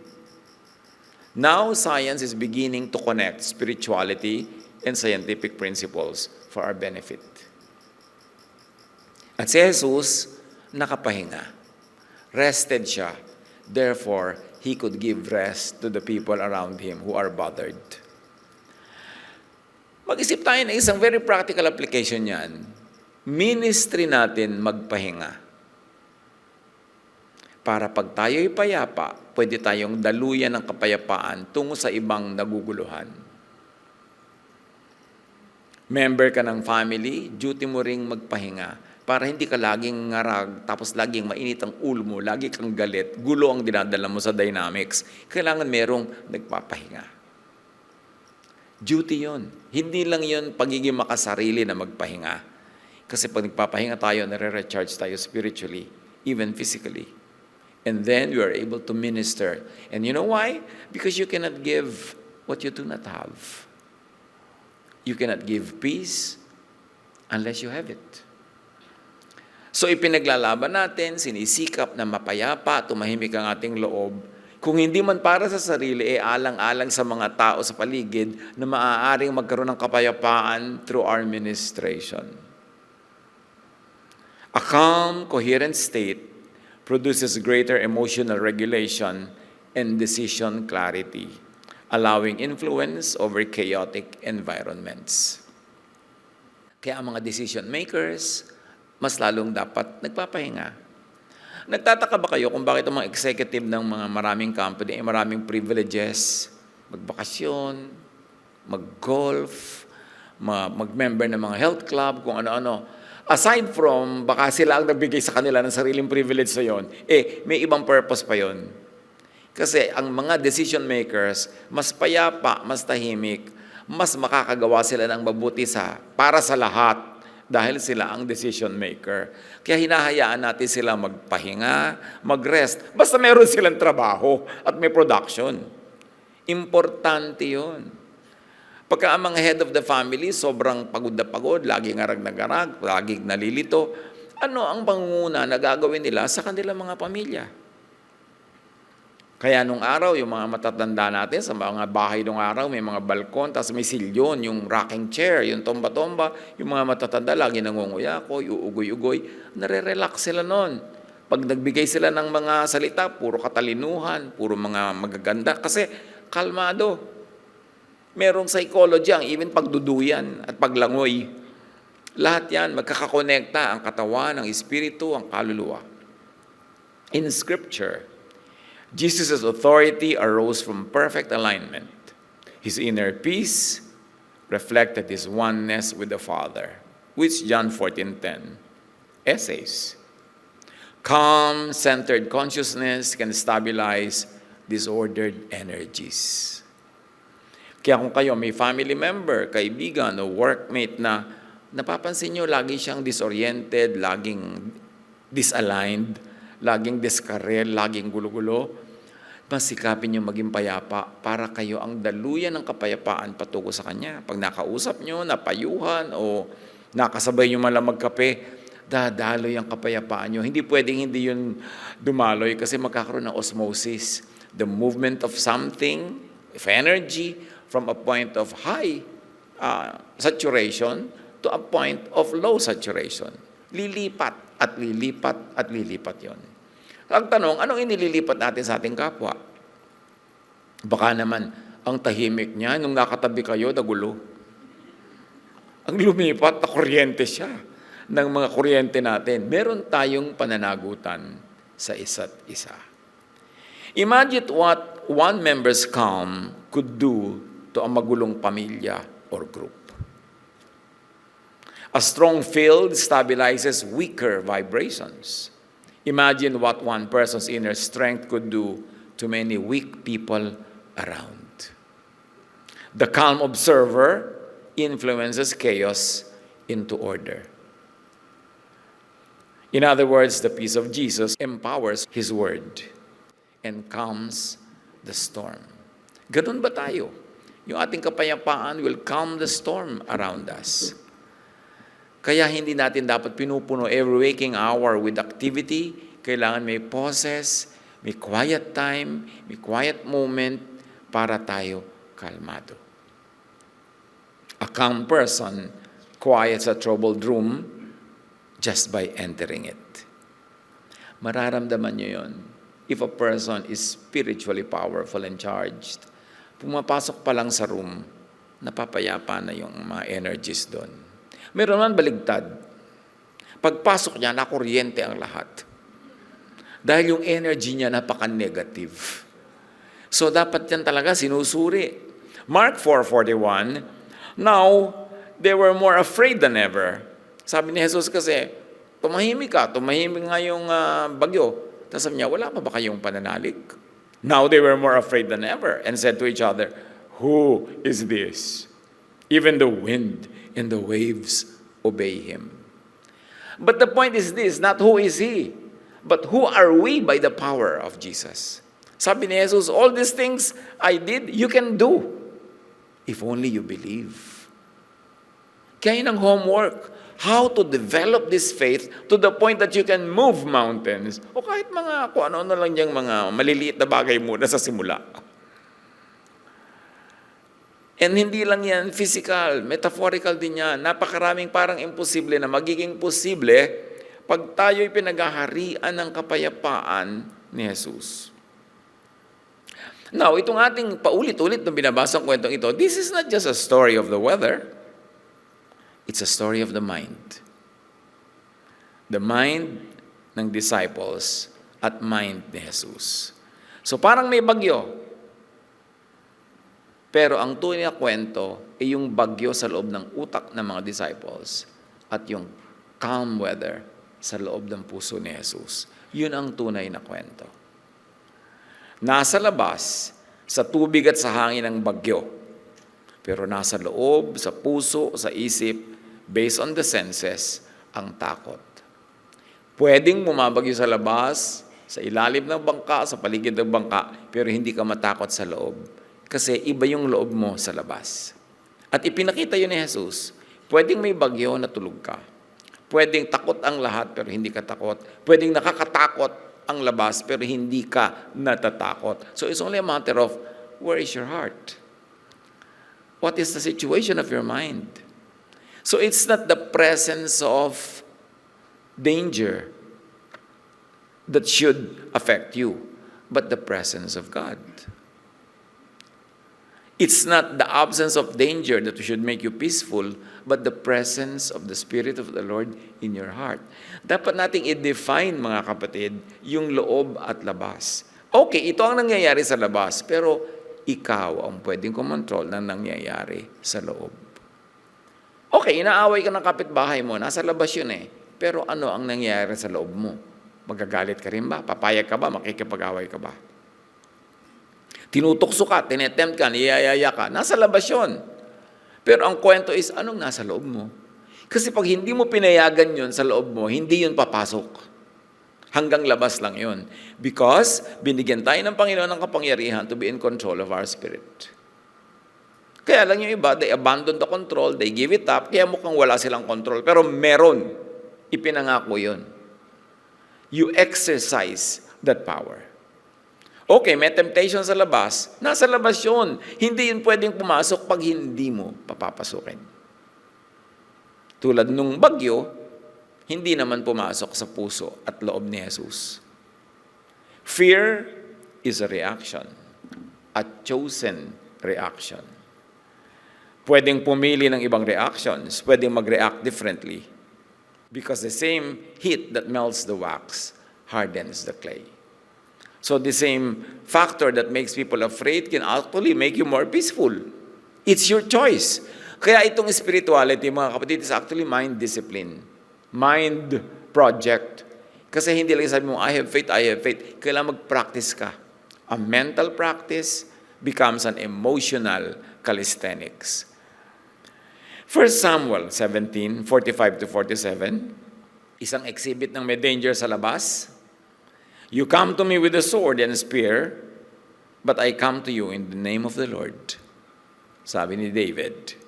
Now, science is beginning to connect spirituality and scientific principles for our benefit. At si Jesus, nakapahinga. Rested siya. Therefore, he could give rest to the people around him who are bothered. Mag-isip tayo na isang very practical application yan. Ministry natin magpahinga. Para pag tayo'y payapa, pwede tayong daluyan ng kapayapaan tungo sa ibang naguguluhan. Member ka ng family, duty mo ring magpahinga para hindi ka laging ngarag, tapos laging mainit ang ulo mo, lagi kang galit, gulo ang dinadala mo sa dynamics. Kailangan merong nagpapahinga. Duty yon. Hindi lang yon pagiging makasarili na magpahinga. Kasi pag nagpapahinga tayo, nare-recharge tayo spiritually, even physically. And then we are able to minister. And you know why? Because you cannot give what you do not have. You cannot give peace unless you have it. So ipinaglalaban natin, sinisikap na mapayapa, tumahimik ang ating loob. Kung hindi man para sa sarili, alang-alang sa mga tao sa paligid na maaaring magkaroon ng kapayapaan through our ministration. A calm, coherent state produces greater emotional regulation and decision clarity, allowing influence over chaotic environments. Kaya ang mga decision makers, mas lalong dapat nagpapahinga. Nagtataka ba kayo kung bakit ang mga executive ng mga maraming company ay maraming privileges? Magbakasyon, mag-golf, mag-member ng mga health club, kung ano-ano. Aside from, baka sila ang nagbigay sa kanila ng sariling privilege sa yon, may ibang purpose pa yon. Kasi ang mga decision makers, mas payapa, mas tahimik, mas makakagawa sila ng mabuti para sa lahat. Dahil sila ang decision maker. Kaya hinahayaan natin sila magpahinga, mag-rest. Basta meron silang trabaho at may production. Importante yun. Pagka ang mga head of the family, sobrang pagod na pagod, laging arag na garag, laging nalilito, ano ang pangunguna na gagawin nila sa kanilang mga pamilya? Kaya nung araw, yung mga matatanda natin sa mga bahay nung araw, may mga balkon, tapos may silyon, yung rocking chair, yung tomba-tomba, yung mga matatanda lagi nangunguyakoy, uugoy-ugoy, nare-relax sila noon. Pag nagbigay sila ng mga salita, puro katalinuhan, puro mga magaganda, kasi kalmado. Merong psychology ang even pagduduyan at paglangoy. Lahat yan, magkakakonekta ang katawan, ang espiritu, ang kaluluwa. In Scripture, Jesus' authority arose from perfect alignment. His inner peace reflected his oneness with the Father, which John 14:10 essays. Calm, centered consciousness can stabilize disordered energies. Kaya kung kayo may family member, kaibigan o workmate na napapansin nyo lagi siyang disoriented, laging disaligned, laging diskarel, laging gulo-gulo, masikapin niyo maging payapa para kayo ang daluyan ng kapayapaan patungo sa Kanya. Pag nakausap niyo, napayuhan, o nakasabay niyo man lang magkape, dadaloy ang kapayapaan niyo. Hindi pwedeng hindi yun dumaloy kasi magkakaroon ng osmosis. The movement of something, of energy, from a point of high saturation to a point of low saturation. Lilipat at lilipat at lilipat yon. Ang tanong, anong inililipat natin sa ating kapwa? Baka naman, ang tahimik niya, nung nakatabi kayo, nagulo. Ang lumipat na kuryente siya ng mga kuryente natin. Meron tayong pananagutan sa isa't isa. Imagine what one member's calm could do to a magulong pamilya or group. A strong field stabilizes weaker vibrations. Imagine what one person's inner strength could do to many weak people around. The calm observer influences chaos into order. In other words, the peace of Jesus empowers His word and calms the storm. Ganun ba tayo? Yung ating kapayapaan will calm the storm around us. Kaya hindi natin dapat pinupuno every waking hour with activity. Kailangan may pauses, may quiet time, may quiet moment para tayo kalmado. A calm person quiets a troubled room just by entering it. Mararamdaman nyo yun. If a person is spiritually powerful and charged, pumapasok pa lang sa room, napapayapa na yung mga energies doon. Meron man baligtad. Pagpasok niya, nakuryente ang lahat. Dahil yung energy niya napaka-negative. So dapat yan talaga sinusuri. Mark 4:41, now, they were more afraid than ever. Sabi ni Jesus kasi, tumahimik nga yung bagyo. Tapos sabi niya, wala pa ba kayong pananalig? Now they were more afraid than ever and said to each other, who is this? Even the wind and the waves obey him. But the point is this, not who is he, but who are we by the power of Jesus? Sabi ni Jesus, all these things I did, you can do. If only you believe. Kaya yun ang homework. How to develop this faith to the point that you can move mountains. O kahit mga, kung ano na lang yung mga maliliit na bagay muna sa simula. And hindi lang yan physical, metaphorical din yan. Napakaraming parang imposible na magiging posible pag tayo'y pinaghaharian ng kapayapaan ni Jesus. Now, itong ating paulit-ulit na binabasang kwentong ito, this is not just a story of the weather. It's a story of the mind. The mind ng disciples at mind ni Jesus. So parang may bagyo. Pero ang tunay na kwento ay yung bagyo sa loob ng utak ng mga disciples at yung calm weather sa loob ng puso ni Jesus. Yun ang tunay na kwento. Nasa labas, sa tubig at sa hangin ng bagyo. Pero nasa loob, sa puso, sa isip, based on the senses, ang takot. Pwedeng bumabagyo sa labas, sa ilalim ng bangka, sa paligid ng bangka, pero hindi ka matakot sa loob. Kasi iba yung loob mo sa labas. At ipinakita yun ni Jesus. Pwedeng may bagyo na tulog ka. Pwedeng takot ang lahat, pero hindi ka takot. Pwedeng nakakatakot ang labas, pero hindi ka natatakot. So it's only a matter of, where is your heart? What is the situation of your mind? So it's not the presence of danger that should affect you, but the presence of God. It's not the absence of danger that should make you peaceful, but the presence of the Spirit of the Lord in your heart. Dapat nating i-define, mga kapatid, yung loob at labas. Okay, ito ang nangyayari sa labas, pero ikaw ang pwedeng kumontrol ng nangyayari sa loob. Okay, inaaway ka ng kapitbahay mo, nasa labas yun eh. Pero ano ang nangyayari sa loob mo? Magagalit ka rin ba? Papayag ka ba? Makikipag-away ka ba? Tinutukso ka, tinetempt ka, niyayaya ka, nasa labas yun. Pero ang kwento is, anong nasa loob mo? Kasi pag hindi mo pinayagan yun sa loob mo, hindi yun papasok. Hanggang labas lang yun. Because binigyan tayo ng Panginoon ng kapangyarihan to be in control of our spirit. Kaya lang yung iba, they abandon the control, they give it up, kaya mukhang wala silang control. Pero meron. Ipinangako yun. You exercise that power. Okay, may temptation sa labas. Nasa labas yun. Hindi yun pwedeng pumasok pag hindi mo papapasukin. Tulad nung bagyo, hindi naman pumasok sa puso at loob ni Jesus. Fear is a reaction, a chosen reaction. Pwedeng pumili ng ibang reactions, pwedeng mag-react differently. Because the same heat that melts the wax hardens the clay. So the same factor that makes people afraid can actually make you more peaceful. It's your choice. Kaya itong spirituality, mga kapatid, is actually mind discipline. Mind project. Kasi hindi lang sabi mo, I have faith, I have faith. Kailangan mag-practice ka. A mental practice becomes an emotional calisthenics. 1 Samuel 17:45-47, isang exhibit ng may danger sa labas. You come to me with a sword and a spear, but I come to you in the name of the Lord. Sabi ni David,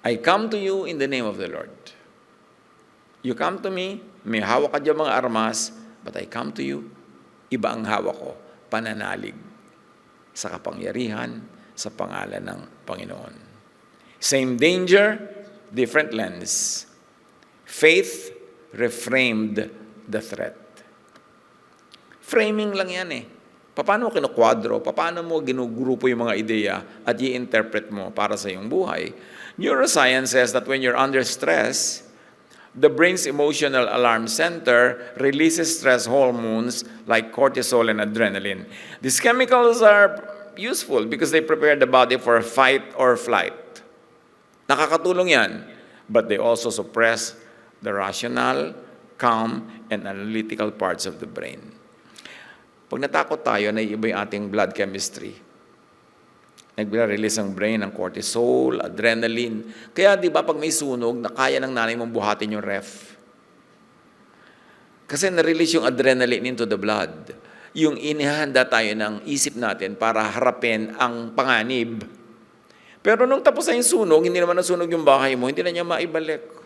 I come to you in the name of the Lord. You come to me, may hawak ka dyan mga armas, but I come to you, iba ang hawak ko, pananalig sa kapangyarihan, sa pangalan ng Panginoon. Same danger, different lens. Faith reframed the threat. Framing lang yan eh. Paano mo kinukwadro? Paano mo ginugrupo yung mga ideya at i-interpret mo para sa iyong buhay? Neuroscience says that when you're under stress, the brain's emotional alarm center releases stress hormones like cortisol and adrenaline. These chemicals are useful because they prepare the body for fight or flight. Nakakatulong yan, but they also suppress the rational, calm, and analytical parts of the brain. Pag natakot tayo, naiiba yung ating blood chemistry. Nag-release ang brain ng cortisol, adrenaline. Kaya di ba pag may sunog, na kaya ng nanay mong buhatin yung ref? Kasi na-release yung adrenaline into the blood. Yung inihanda tayo ng isip natin para harapin ang panganib. Pero nung tapos na yung sunog, hindi naman nasunog yung bahay mo, hindi na niya maibalik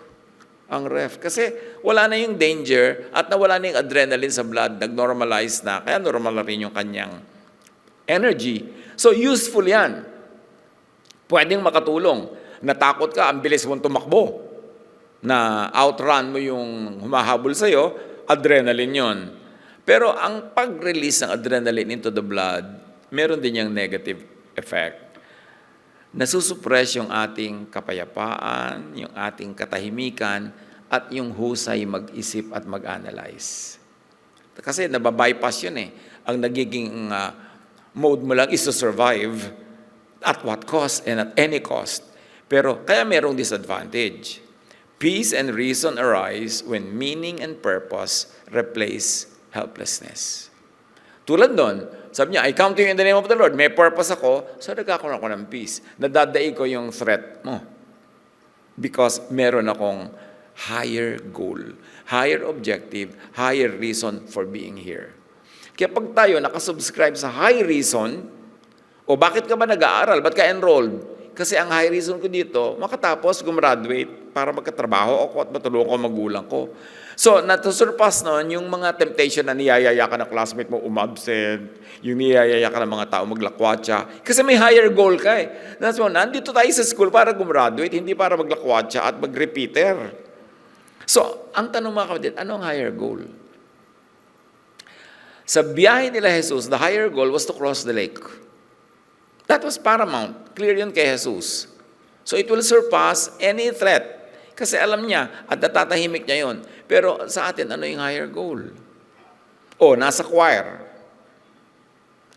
ang ref. Kasi wala na yung danger at nawala na yung adrenaline sa blood, nag-normalize na, kaya normal na rin yung kanyang energy. So useful yan. Pwedeng makatulong. Natakot ka, ang bilis mong tumakbo. Na outrun mo yung humahabol sa'yo, adrenaline yon. Pero ang pag-release ng adrenaline into the blood, meron din yung negative effect. Nasusupress yung ating kapayapaan, yung ating katahimikan, at yung husay mag-isip at mag-analyze. Kasi nababypass yun eh. Ang nagiging mode mo lang is to survive at what cost and at any cost. Pero kaya merong disadvantage. Peace and reason arise when meaning and purpose replace helplessness. Tulad doon, sabi niya, I come to you in the name of the Lord. May purpose ako, so nagkakaroon ako ng peace. Nadadai ko yung threat mo. Because meron akong higher goal, higher objective, higher reason for being here. Kaya pag tayo nakasubscribe sa high reason, o bakit ka ba nag-aaral? Ba't ka enrolled? Kasi ang high reason ko dito, makatapos, gumraduate, para magkatrabaho ako at matulungan ko ang magulang ko. So, natusurpass nun yung mga temptation na niyayaya ka ng classmate mo umabsent, yung niyayaya ka ng mga tao maglakwatsa. Kasi may higher goal ka eh. That's why, nandito tayo sa school para gumraduate, hindi para maglakwatsa at mag-repeater. So, ang tanong mga kapatid, anong higher goal? Sa biyahe nila Jesus, the higher goal was to cross the lake. That was paramount. Clear yun kay Jesus. So, it will surpass any threat. Kasi alam niya at natatahimik niya yun. Pero sa atin, ano yung higher goal? O, nasa choir.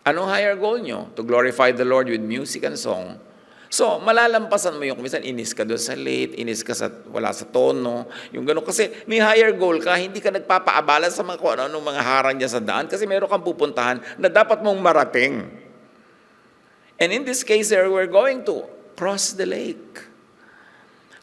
Anong higher goal nyo? To glorify the Lord with music and song. So, malalampasan mo yung kumisan, inis ka doon sa late, inis ka sa wala sa tono, yung gano'n. Kasi may higher goal ka, hindi ka nagpapaabala sa mga kung ano mga harang niya sa daan kasi meron kang pupuntahan na dapat mong marating. And in this case, we're going to cross the lake.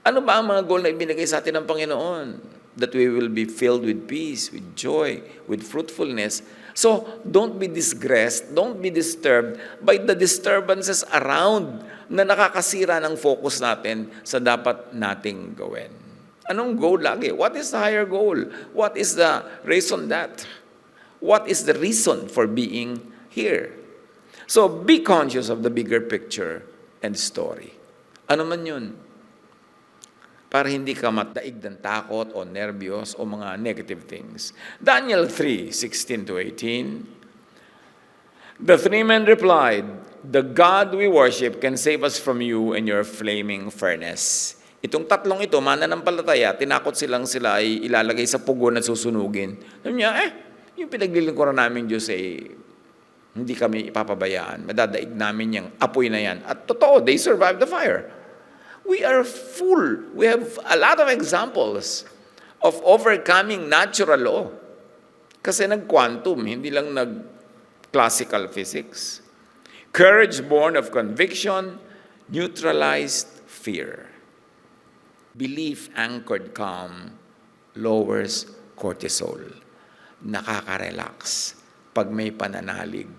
Ano ba ang mga goal na ibinigay sa atin ng Panginoon? That we will be filled with peace, with joy, with fruitfulness. So, don't be disgraced, don't be disturbed by the disturbances around na nakakasira ng focus natin sa dapat nating gawin. Anong goal lagi? What is the higher goal? What is the reason that? What is the reason for being here? So, be conscious of the bigger picture and story. Ano man yun? Para hindi ka mataig ng takot o nervyos o mga negative things. Daniel 3:16-18. The three men replied, "The God we worship can save us from you and your flaming furnace." Itong tatlong ito, mananampalataya, tinakot sila ay ilalagay sa pugon at susunugin. Sabi niya, yung pinaglilingkuran namin Diyos hindi kami ipapabayaan. Madadaig namin yung apoy na yan. At totoo, they survived the fire. We are full. We have a lot of examples of overcoming natural law. Kasi nag-quantum, hindi lang nag-classical physics. Courage born of conviction, neutralized fear. Belief anchored calm lowers cortisol. Nakaka-relax pag may pananalig,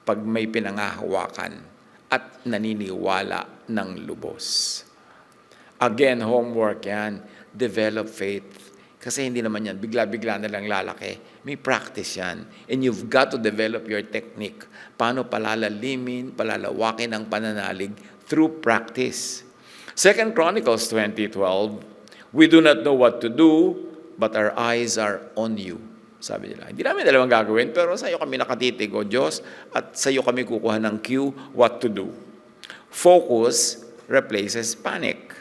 pag may pinangahawakan, at naniniwala ng lubos. Again, homework yan. Develop faith. Kasi hindi naman yan, bigla-bigla na lang lalaki. May practice yan. And you've got to develop your technique. Paano palalalimin, palalawakin ang pananalig through practice. 2 Chronicles 20:12, we do not know what to do, but our eyes are on you. Sabi nila, hindi namin dalawang gagawin, pero sa iyo kami nakatitig, O Diyos, at sa iyo kami kukuha ng cue what to do. Focus replaces panic.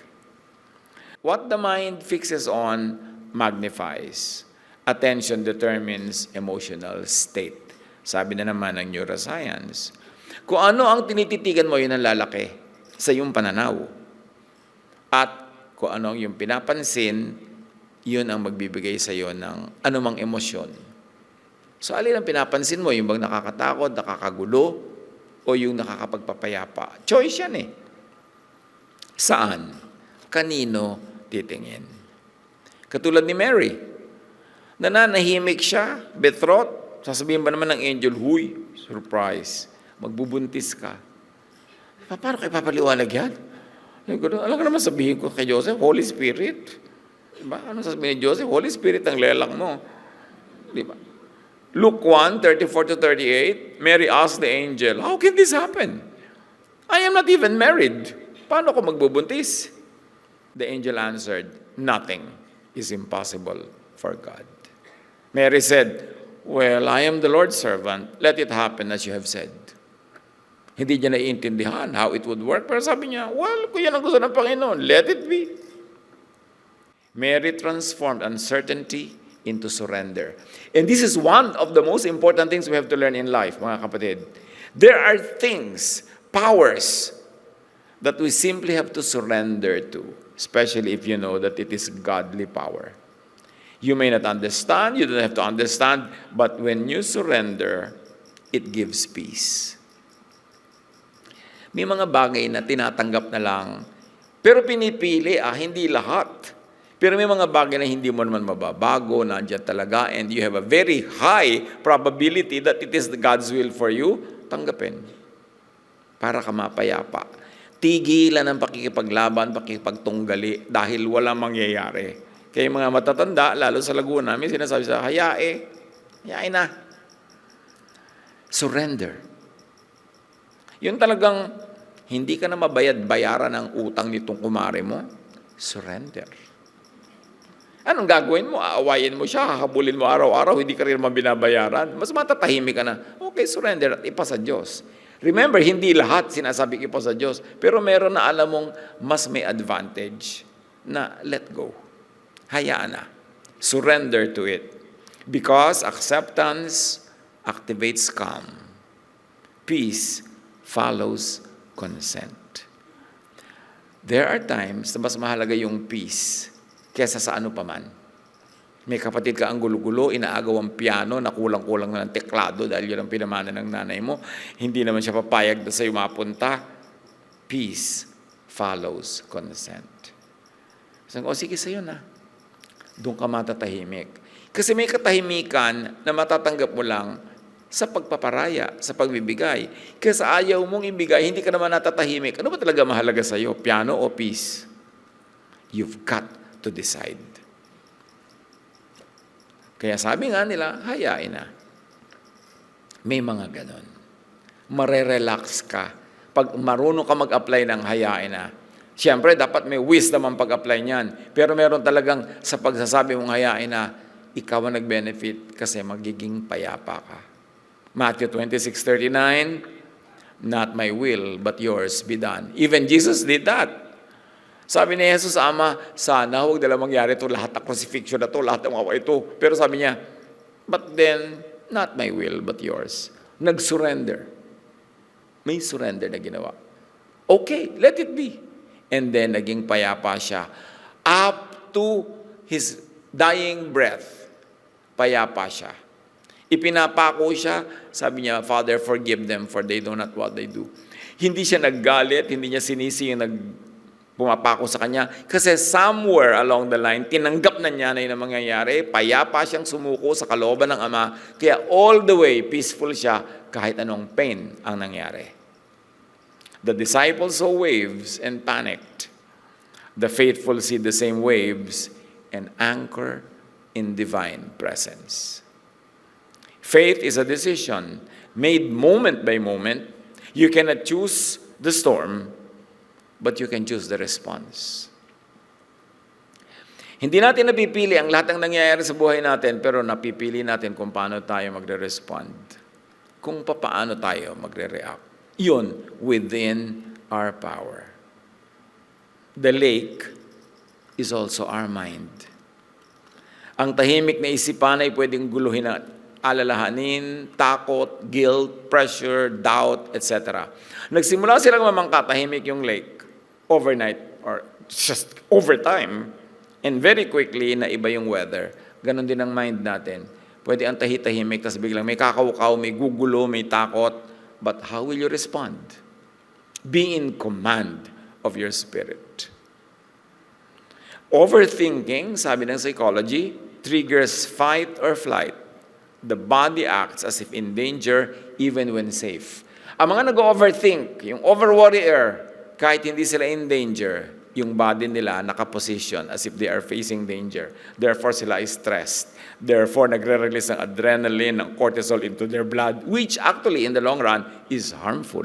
What the mind fixes on magnifies. Attention determines emotional state. Sabi na naman ng neuroscience. Kung ano ang tinititigan mo, yun ang lalaki sa iyong pananaw. At kung ano yung pinapansin, yun ang magbibigay sa iyo ng anumang emosyon. So, alin ang pinapansin mo? Yung bang nakakatakot, nakakagulo, o yung nakakapagpapayapa? Choice yan eh. Saan? Kanino titingin? Katulad ni Mary. Nananahimik siya, betrothed. Sasabihin ba naman ng angel, huy, surprise, magbubuntis ka. Paano kayo papaliwanag yan? Alam ka naman sabihin ko kay Joseph, Holy Spirit. Diba? Ano sasabihin ni Joseph? Holy Spirit ang lelang mo. Diba? Luke 1:34-38, Mary asked the angel, how can this happen? I am not even married. Paano ko magbubuntis? The angel answered, nothing is impossible for God. Mary said, well, I am the Lord's servant. Let it happen as you have said. Hindi niya naiintindihan how it would work. Pero sabi niya, well, kung yan ang gusto ng Panginoon, let it be. Mary transformed uncertainty into surrender. And this is one of the most important things we have to learn in life, mga kapatid. There are things, powers, that we simply have to surrender to, especially if you know that it is godly power. You may not understand, you don't have to understand, but when you surrender, it gives peace. May mga bagay na tinatanggap na lang, pero pinipili, hindi lahat. Pero may mga bagay na hindi mo naman mababago, nandiyan talaga, and you have a very high probability that it is God's will for you, tanggapin. Para ka mapayapa. Tigilan ang pakikipaglaban, pakikipagtunggali, dahil walang mangyayari. Kaya mga matatanda, lalo sa Laguna, may sinasabi sa hayain na. Surrender. Yun talagang, hindi ka na mabayad-bayaran ang utang nitong kumare mo, surrender. Anong gagawin mo? Aawayin mo siya, hahabulin mo araw-araw, hindi ka rin mabinabayaran. Mas matatahimik ka na. Okay, surrender at ipa sa Diyos. Remember, hindi lahat sinasabi ipa sa Diyos, pero meron na alam mong mas may advantage na let go. Hayaan na. Surrender to it. Because acceptance activates calm. Peace follows consent. There are times na mas mahalaga yung peace kesa sa ano paman. May kapatid ka ang gulo-gulo, inaagaw ang piano, na kulang-kulang na ng teklado dahil yun ang pinamana ng nanay mo. Hindi naman siya papayag na sa'yo mapunta. Peace follows consent. Sabi ko, sige sa'yo na. Doon ka matatahimik. Kasi may katahimikan na matatanggap mo lang sa pagpaparaya, sa pagbibigay. Kasi ayaw mong ibigay, hindi ka naman natatahimik. Ano ba talaga mahalaga sa'yo? Piano o peace? You've got to decide. Kaya sabi nga nila, hayain na. May mga ganon. Marerelax ka. Pag marunong ka mag-apply ng hayain na, siyempre, dapat may wisdom ang pag-apply niyan. Pero meron talagang sa pagsasabi mong hayain na, ikaw ang nag-benefit kasi magiging payapa ka. Matthew 26:39, not my will, but yours be done. Even Jesus did that. Sabi ni Jesus, Ama, sana huwag nila mangyari ito, lahat ng crucifixion na ito, lahat ng mga ito. Pero sabi niya, but then, not my will, but yours. Nag-surrender. May surrender na ginawa. Okay, let it be. And then, naging payapa siya. Up to his dying breath, payapa siya. Ipinapako siya, sabi niya, Father, forgive them for they know not what they do. Hindi siya naggalit, hindi niya sinisi yung pumapako sa kanya. Kasi somewhere along the line, tinanggap na niya na yun ang mangyayari. Payapa siyang sumuko sa kalooban ng Ama. Kaya all the way, peaceful siya kahit anong pain ang nangyari. The disciples saw waves and panicked. The faithful see the same waves and anchor in divine presence. Faith is a decision made moment by moment. You cannot choose the storm, but you can choose the response. Hindi natin napipili ang lahat ng nangyayari sa buhay natin, pero napipili natin kung paano tayo magre-respond. Kung paano tayo magre-react. Yun, within our power. The lake is also our mind. Ang tahimik na isipan ay pwedeng guluhin na alalahanin, takot, guilt, pressure, doubt, etc. Nagsimula silang mamangkatahimik yung lake overnight or just over time, and very quickly na iba yung weather. Ganon din ang mind natin. Pwede ang tahitahimik, tapos biglang may kakaukaw, may gugulo, may takot. But how will you respond? Be in command of your spirit. Overthinking, sabi ng psychology, triggers fight or flight. The body acts as if in danger even when safe. Ang mga nag-overthink, yung over-worrier, kahit hindi sila in danger, yung body nila nakaposition as if they are facing danger. Therefore, sila is stressed. Therefore, nagre-release ng adrenaline, ng cortisol into their blood, which actually, in the long run, is harmful.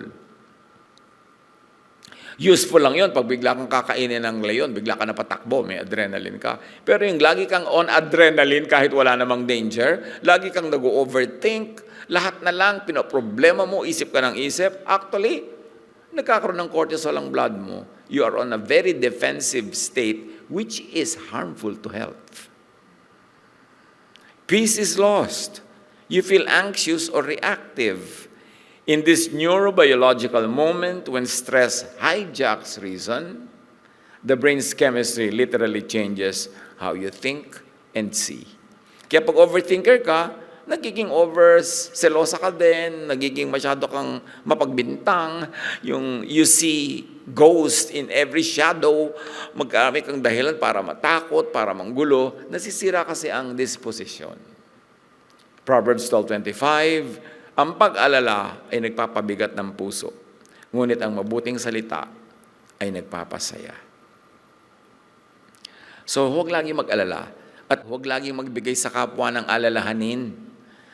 Useful lang yun. Pag bigla kang kakainin ng leon, bigla ka napatakbo, may adrenaline ka. Pero yung lagi kang on adrenaline kahit wala namang danger, lagi kang nag-overthink, lahat na lang, pinoproblema mo, isip ka ng isip, actually, nagkakaroon ng cortisol ang blood mo. You are on a very defensive state, which is harmful to health. Peace is lost. You feel anxious or reactive. In this neurobiological moment when stress hijacks reason, the brain's chemistry literally changes how you think and see. Kaya pag overthinker ka, nagiging over-selosa ka din, nagiging masyado kang mapagbintang, yung you see ghost in every shadow, magkarami kang dahilan para matakot, para manggulo, nasisira kasi ang disposition. Proverbs 12:25, ang pag-alala ay nagpapabigat ng puso, ngunit ang mabuting salita ay nagpapasaya. So huwag lagi mag-alala at huwag lagi magbigay sa kapwa ng alalahanin.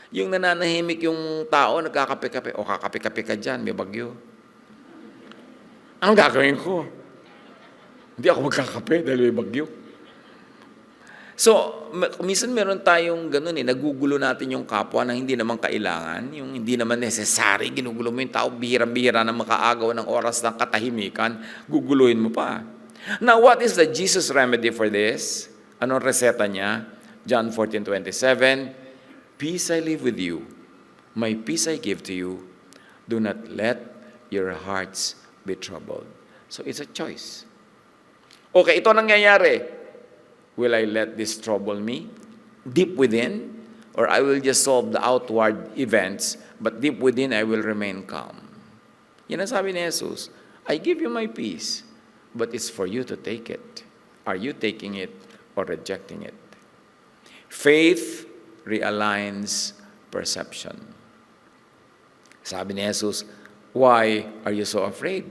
Yung nananahimik yung tao, nagkakape-kape, o kakape-kape ka dyan, may bagyo. Anong gagawin ko? Hindi ako magkakape dahil may bagyo. So, minsan meron tayong ganun nagugulo natin yung kapwa na hindi naman kailangan, yung hindi naman necessary, ginugulo mo yung tao, bihira-bihira na makaagaw ng oras ng katahimikan, guguluhin mo pa. Now, what is the Jesus remedy for this? Anong reseta niya? John 14:27, peace I leave with you, my peace I give to you, do not let your hearts be troubled. So it's a choice. Okay, ito nangyayari. Will I let this trouble me deep within? Or I will just solve the outward events, but deep within I will remain calm. Yan ang sabi ni Jesus, I give you my peace, but it's for you to take it. Are you taking it or rejecting it? Faith realigns perception. Sabi ni Jesus, why are you so afraid?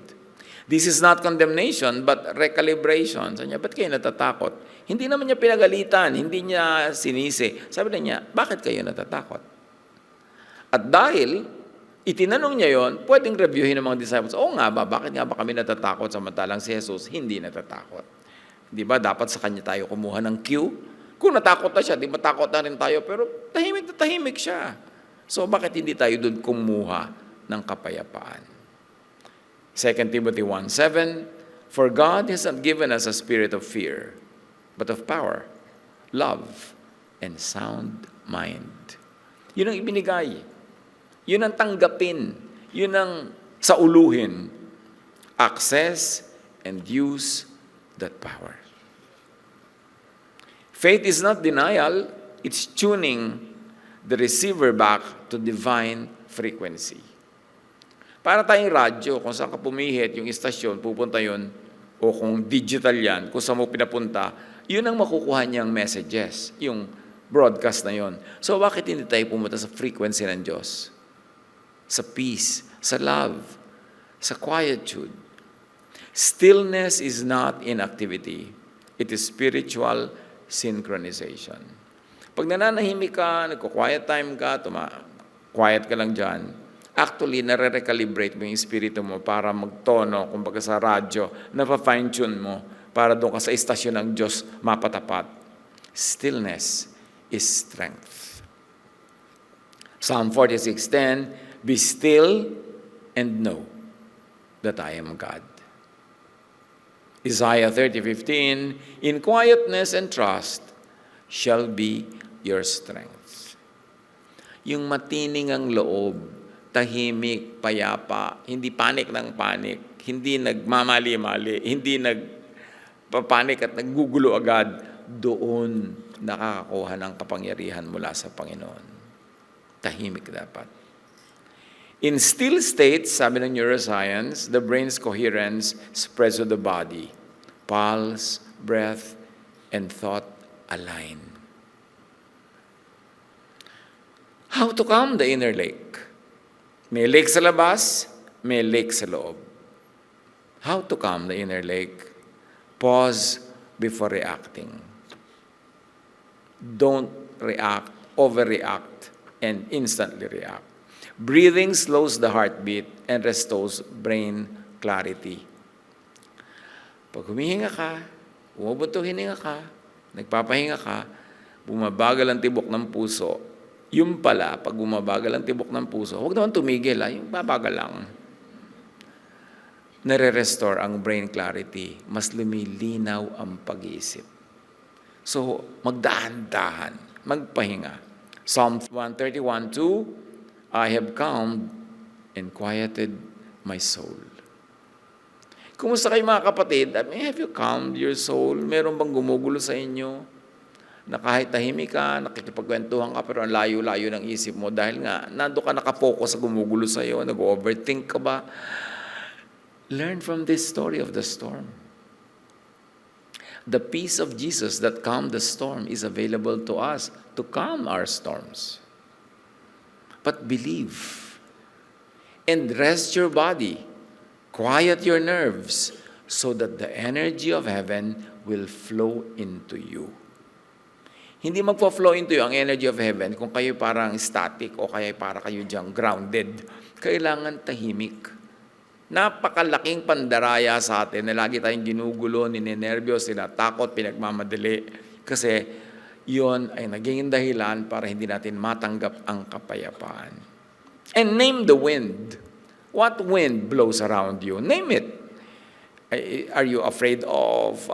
This is not condemnation, but recalibration. Sabi niya, ba't kayo natatakot? Hindi naman niya pinagalitan, hindi niya sinisi. Sabi niya, bakit kayo natatakot? At dahil itinanong niya yon, pwedeng reviewin ng mga disciples, oo nga ba, bakit nga ba kami natatakot samantalang si Jesus hindi natatakot? Di ba, dapat sa kanya tayo kumuha ng cue? Kung natakot na siya, di ba takot na rin tayo, pero tahimik na tahimik siya. So bakit hindi tayo doon kumuha ng kapayapaan? 2 Timothy 1:7, for God has not given us a spirit of fear, but of power, love, and sound mind. Yun ang ibinigay. Yun ang tanggapin. Yun ang sauluhin. Access and use that power. Faith is not denial, it's tuning the receiver back to divine frequency. Para tayong radyo, kung saan ka pumihit, yung istasyon, pupunta yun, o kung digital yan, kung saan mo pinapunta, yun ang makukuha niyang messages, yung broadcast na yun. So bakit hindi tayo pumunta sa frequency ng Diyos? Sa peace, sa love, sa quietude. Stillness is not inactivity. It is spiritual synchronization. Pag nananahimik ka, nagko-quiet time ka, quiet ka lang dyan, actually, nare-recalibrate mo yung espiritu mo para magtono, kumbaga sa radyo, na-fine-tune mo para doon ka sa istasyon ng Diyos mapatapat. Stillness is strength. Psalm 46:10, be still and know that I am God. Isaiah 30:15, in quietness and trust shall be your strength. Yung matining ang loob, tahimik, payapa, hindi panik ng panik, hindi nagmamali-mali, hindi nagpapanik at naggugulo agad, doon nakakakuha ng kapangyarihan mula sa Panginoon. Tahimik dapat. In still states, sabi ng neuroscience, the brain's coherence spreads to the body. Pulse, breath, and thought align. How to calm the inner lake? May lake sa labas, may lake sa loob. How to calm the inner lake? Pause before reacting. Don't react, overreact, and instantly react. Breathing slows the heartbeat and restores brain clarity. Pag humihinga ka, bumabunto hininga ka, nagpapahinga ka, bumabagal ang tibok ng puso. Yung pala, pag bumabagal ang tibok ng puso, huwag naman tumigil, yung babagal lang. Nare-restore ang brain clarity. Mas lumilinaw ang pag-iisip. So, magdahan-dahan, magpahinga. Psalm 131:2, I have calmed and quieted my soul. Kumusta kayo mga kapatid? Have you calmed your soul? Meron bang gumugulo sa inyo? Na kahit tahimik ka, nakikipagkwentuhan ka, pero ang layo-layo ng isip mo dahil nga, nando ka nakapokus sa gumugulo sa iyo, nag-overthink ka ba? Learn from this story of the storm. The peace of Jesus that calmed the storm is available to us to calm our storms. But believe and rest your body, quiet your nerves, so that the energy of heaven will flow into you. Hindi magpo-flow into you ang energy of heaven kung kayo parang static o kaya para kayo diyang grounded. Kailangan tahimik. Napakalaking pandaraya sa atin na lagi tayong ginugulo, ninenervyos, tinatakot, pinagmamadali. Kasi yon ay naging dahilan para hindi natin matanggap ang kapayapaan. And name the wind. What wind blows around you? Name it. Are you afraid of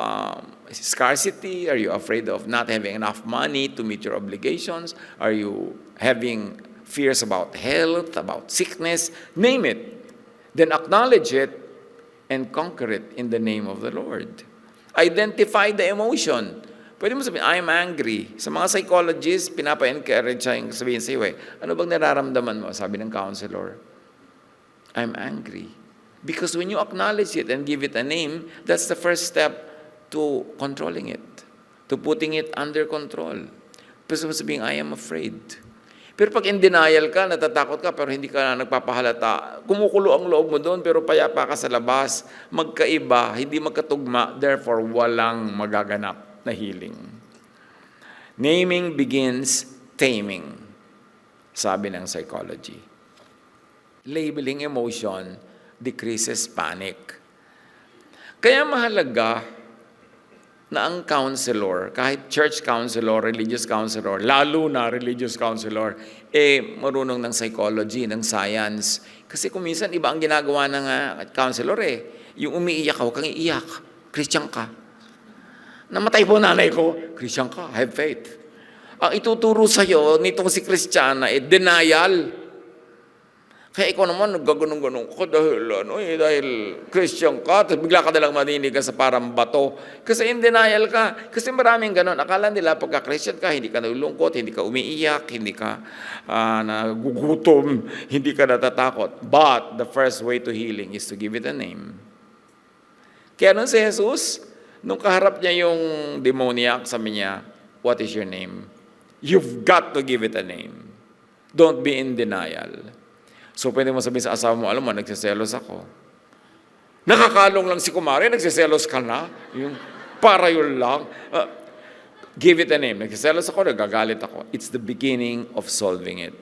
scarcity? Are you afraid of not having enough money to meet your obligations? Are you having fears about health, about sickness? Name it. Then acknowledge it and conquer it in the name of the Lord. Identify the emotion. Pwede mo sabihin, I'm angry. Sa mga psychologists, pinapa-encourage siya yung sabihin sa'yo ano bang nararamdaman mo? Sabi ng counselor, I'm angry. Because when you acknowledge it and give it a name, that's the first step to controlling it, to putting it under control. Pwede mo sabihin, I am afraid. Pero pag in denial ka, natatakot ka, pero hindi ka nagpapahalata, kumukulo ang loob mo doon, pero payapa ka sa labas, magkaiba, hindi magkatugma, therefore walang magaganap na healing. Naming begins taming. sabi ng psychology. Labeling emotion decreases panic. Kaya mahalaga na ang counselor, kahit church counselor, religious counselor, lalo na religious counselor, marunong ng psychology, ng science. Kasi kung minsan, iba ang ginagawa ng counselor Yung umiiyak ka, huwag kang iiyak. Christian ka. Namatay po nanay ko, Christian ka, have faith. Ang ituturo sa'yo nitong si Kristiyana, denial. Kaya ikaw naman, naggaganong-ganong ko dahil Christian ka, tapos bigla ka nalang maninig sa parang bato. Kasi in denial ka. Kasi maraming ganon. Akala nila pagka Christian ka, hindi ka nalulungkot, hindi ka umiiyak, hindi ka nagugutom, hindi ka natatakot. But the first way to healing is to give it a name. Kaya nun si Jesus, nung kaharap niya yung demoniac, sabi niya, what is your name? You've got to give it a name. Don't be in denial. So, pwede mo sabihin sa asawa mo, alam mo, nagsiselos ako. Nakakalong lang si kumare, nagsiselos ka na. Yung para yun lang. Give it a name. Nagsiselos ako, nagagalit ako. It's the beginning of solving it.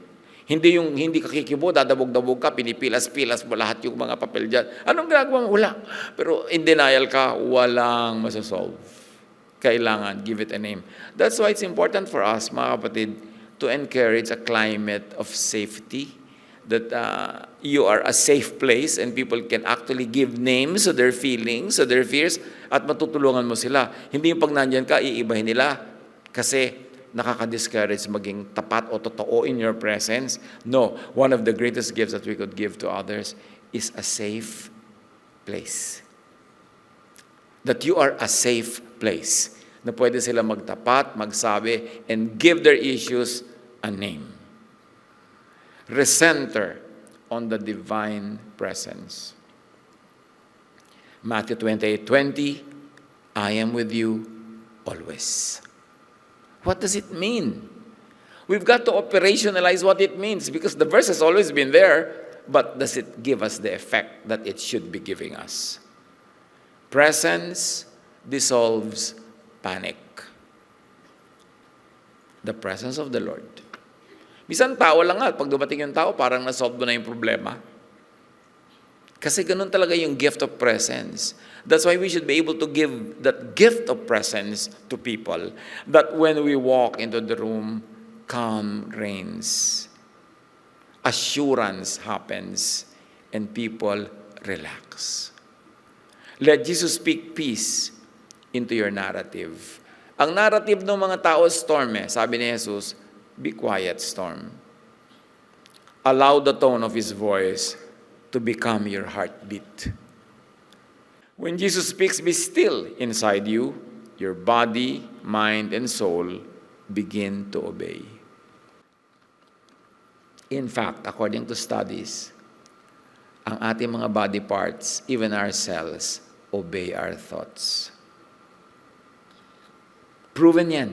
Hindi ka kikibo, dadabog-dabog ka, pinipilas-pilas mo lahat yung mga papel dyan. Anong ginagawa mo? Wala. Pero in denial ka, walang masasolve. Kailangan, give it a name. That's why it's important for us, mga kapatid, to encourage a climate of safety, that you are a safe place and people can actually give names to their feelings, to their fears, at matutulungan mo sila. Hindi yung pag nandyan ka, iibahin nila kasi nakaka-discourage maging tapat o totoo in your presence. No, one of the greatest gifts that we could give to others is a safe place. That you are a safe place na pwede sila magtapat, magsabi, and give their issues a name. Recenter on the divine presence. Matthew 28:20, I am with you always. What does it mean? We've got to operationalize what it means because the verse has always been there, but does it give us the effect that it should be giving us? Presence dissolves panic. The presence of the Lord. Bisan tao lang pag dumating yung tao, parang nasolve mo na yung problema. Kasi ganun talaga yung gift of presence. That's why we should be able to give that gift of presence to people. That when we walk into the room, calm reigns. Assurance happens. And people relax. Let Jesus speak peace into your narrative. Ang narrative ng mga tao, storm Sabi ni Jesus, be quiet, storm. Allow the tone of His voice to become your heartbeat. When Jesus speaks, be still inside you. Your body, mind, and soul begin to obey. In fact, according to studies, ang ating mga body parts, even our cells, obey our thoughts. Proven yan.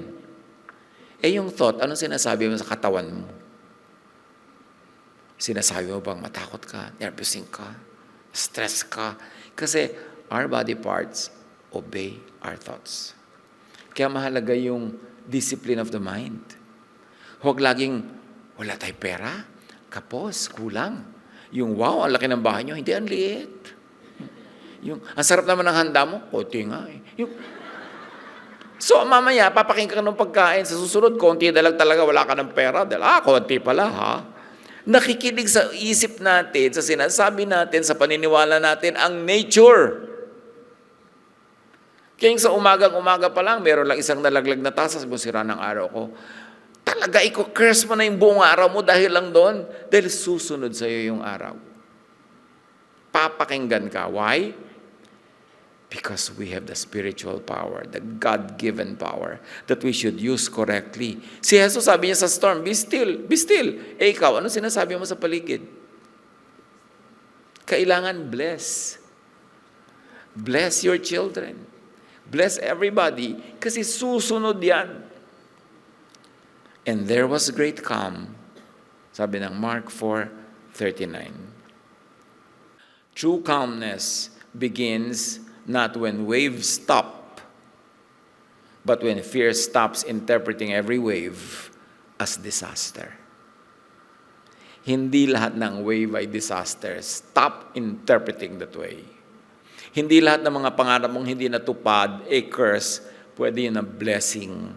Yung thought, anong sinasabi mo sa katawan mo? Sinasabi mo bang matakot ka, nervousing ka, stress ka? Kasi our body parts obey our thoughts. Kaya mahalaga yung discipline of the mind. Huwag laging, wala tayong pera, kapos, kulang. Yung wow, ang laki ng bahay nyo, hindi, ang liit. Yung, ang sarap naman ng handa mo, konti nga So, mamaya, papaking ka ng pagkain. Sa susunod, konti na lang talaga, wala ka ng pera. Dahil, konti pala, ha? Nakikinig sa isip natin, sa sinasabi natin, sa paniniwala natin, ang nature. Kaya sa umagang-umaga pa lang, meron lang isang nalaglag na tasa, sabi mo, sira ng araw ko. Talaga, curse mo na yung buong araw mo dahil lang doon. Dahil susunod sa'yo yung araw. Papakinggan ka. Why? Because we have the spiritual power, the God-given power that we should use correctly. Si Jesus sabi niya sa storm, be still, be still. Ikaw, ano sinasabi mo sa paligid? Kailangan bless. Bless your children. Bless everybody. Kasi susunod yan. And there was great calm. Sabi ng Mark 4:39. True calmness begins not when waves stop, but when fear stops interpreting every wave as disaster. Hindi lahat ng wave ay disaster. Stop interpreting that way. Hindi lahat ng mga pangarap mong hindi natupad, curse, pwede yun na blessing.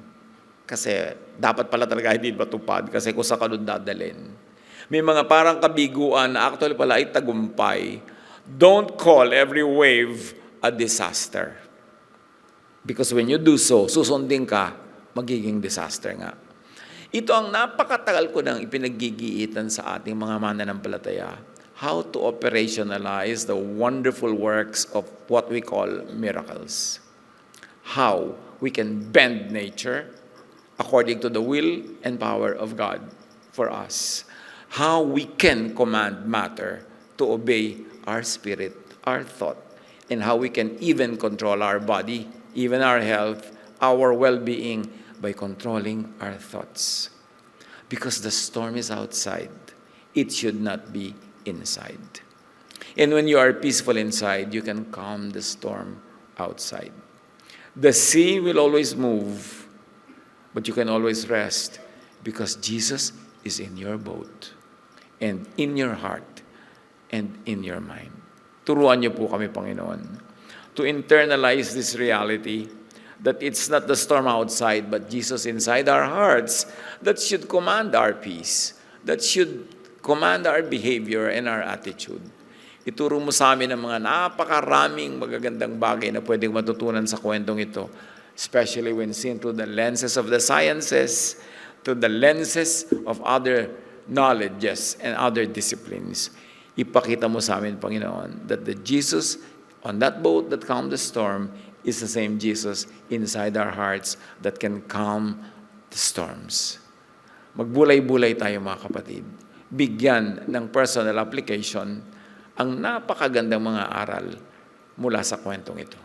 Kasi dapat pala talaga hindi matupad kasi kung sa kanod dadalhin. May mga parang kabiguan na actually pala ay tagumpay. Don't call every wave a disaster. Because when you do so, susundin ka, magiging disaster nga. Ito ang napakatagal ko nang ipinagigiitan sa ating mga mananampalataya. How to operationalize the wonderful works of what we call miracles. How we can bend nature according to the will and power of God for us. How we can command matter to obey our spirit, our thought, and how we can even control our body, even our health, our well-being by controlling our thoughts. Because the storm is outside, it should not be inside. And when you are peaceful inside, you can calm the storm outside. The sea will always move, but you can always rest because Jesus is in your boat and in your heart and in your mind. Turuan niyo po kami, Panginoon, to internalize this reality that it's not the storm outside, but Jesus inside our hearts that should command our peace, that should command our behavior and our attitude. Ituro mo sa amin ang mga napakaraming magagandang bagay na pwedeng matutunan sa kwentong ito, especially when seen through the lenses of the sciences, through the lenses of other knowledges and other disciplines. Ipakita mo sa amin, Panginoon, that the Jesus on that boat that calmed the storm is the same Jesus inside our hearts that can calm the storms. Magbulay-bulay tayo, mga kapatid. Bigyan ng personal application ang napakagandang mga aral mula sa kwentong ito.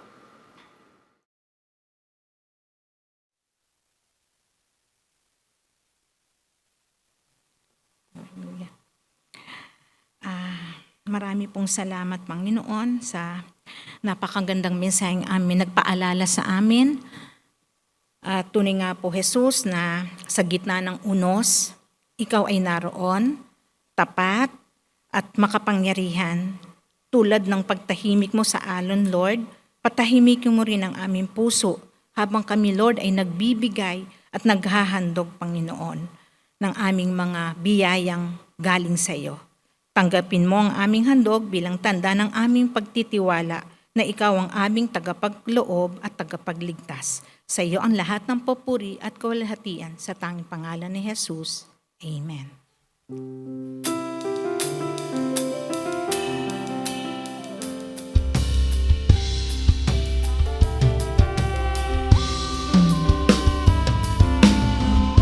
Marami pong salamat, Panginoon, sa napakagandang mensaheng amin nagpaalala sa amin. Tunay nga po, Jesus, na sa gitna ng unos, ikaw ay naroon, tapat at makapangyarihan. Tulad ng pagtahimik mo sa alon, Lord, patahimikin mo rin ang aming puso habang kami, Lord, ay nagbibigay at naghahandog, Panginoon, ng aming mga biyayang galing sa iyo. Tanggapin mo ang aming handog bilang tanda ng aming pagtitiwala na ikaw ang aming tagapagloob at tagapagligtas. Sa iyo ang lahat ng papuri at kawalhatian sa tanging pangalan ni Jesus. Amen.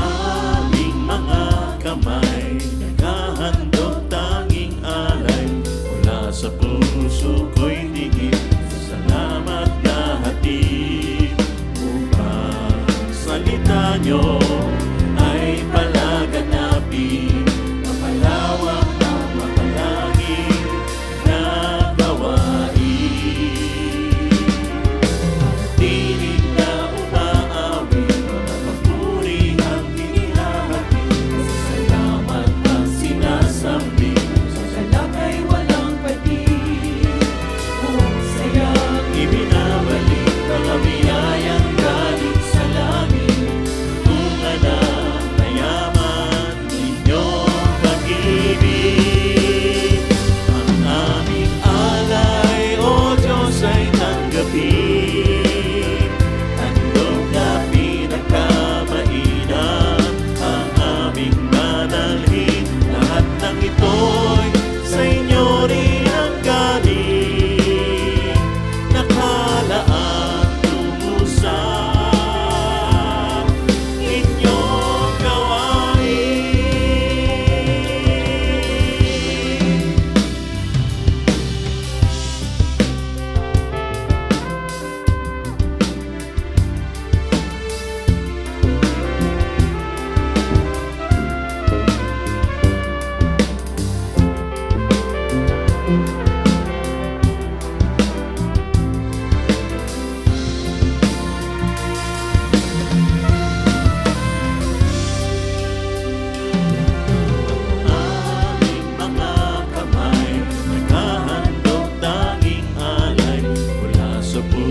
Aming mga kamay, naghahandog tanging alay, mula sa puso ko'y digit, salamat na hatid. Upang salita nyo ay palaganapin, mapalawak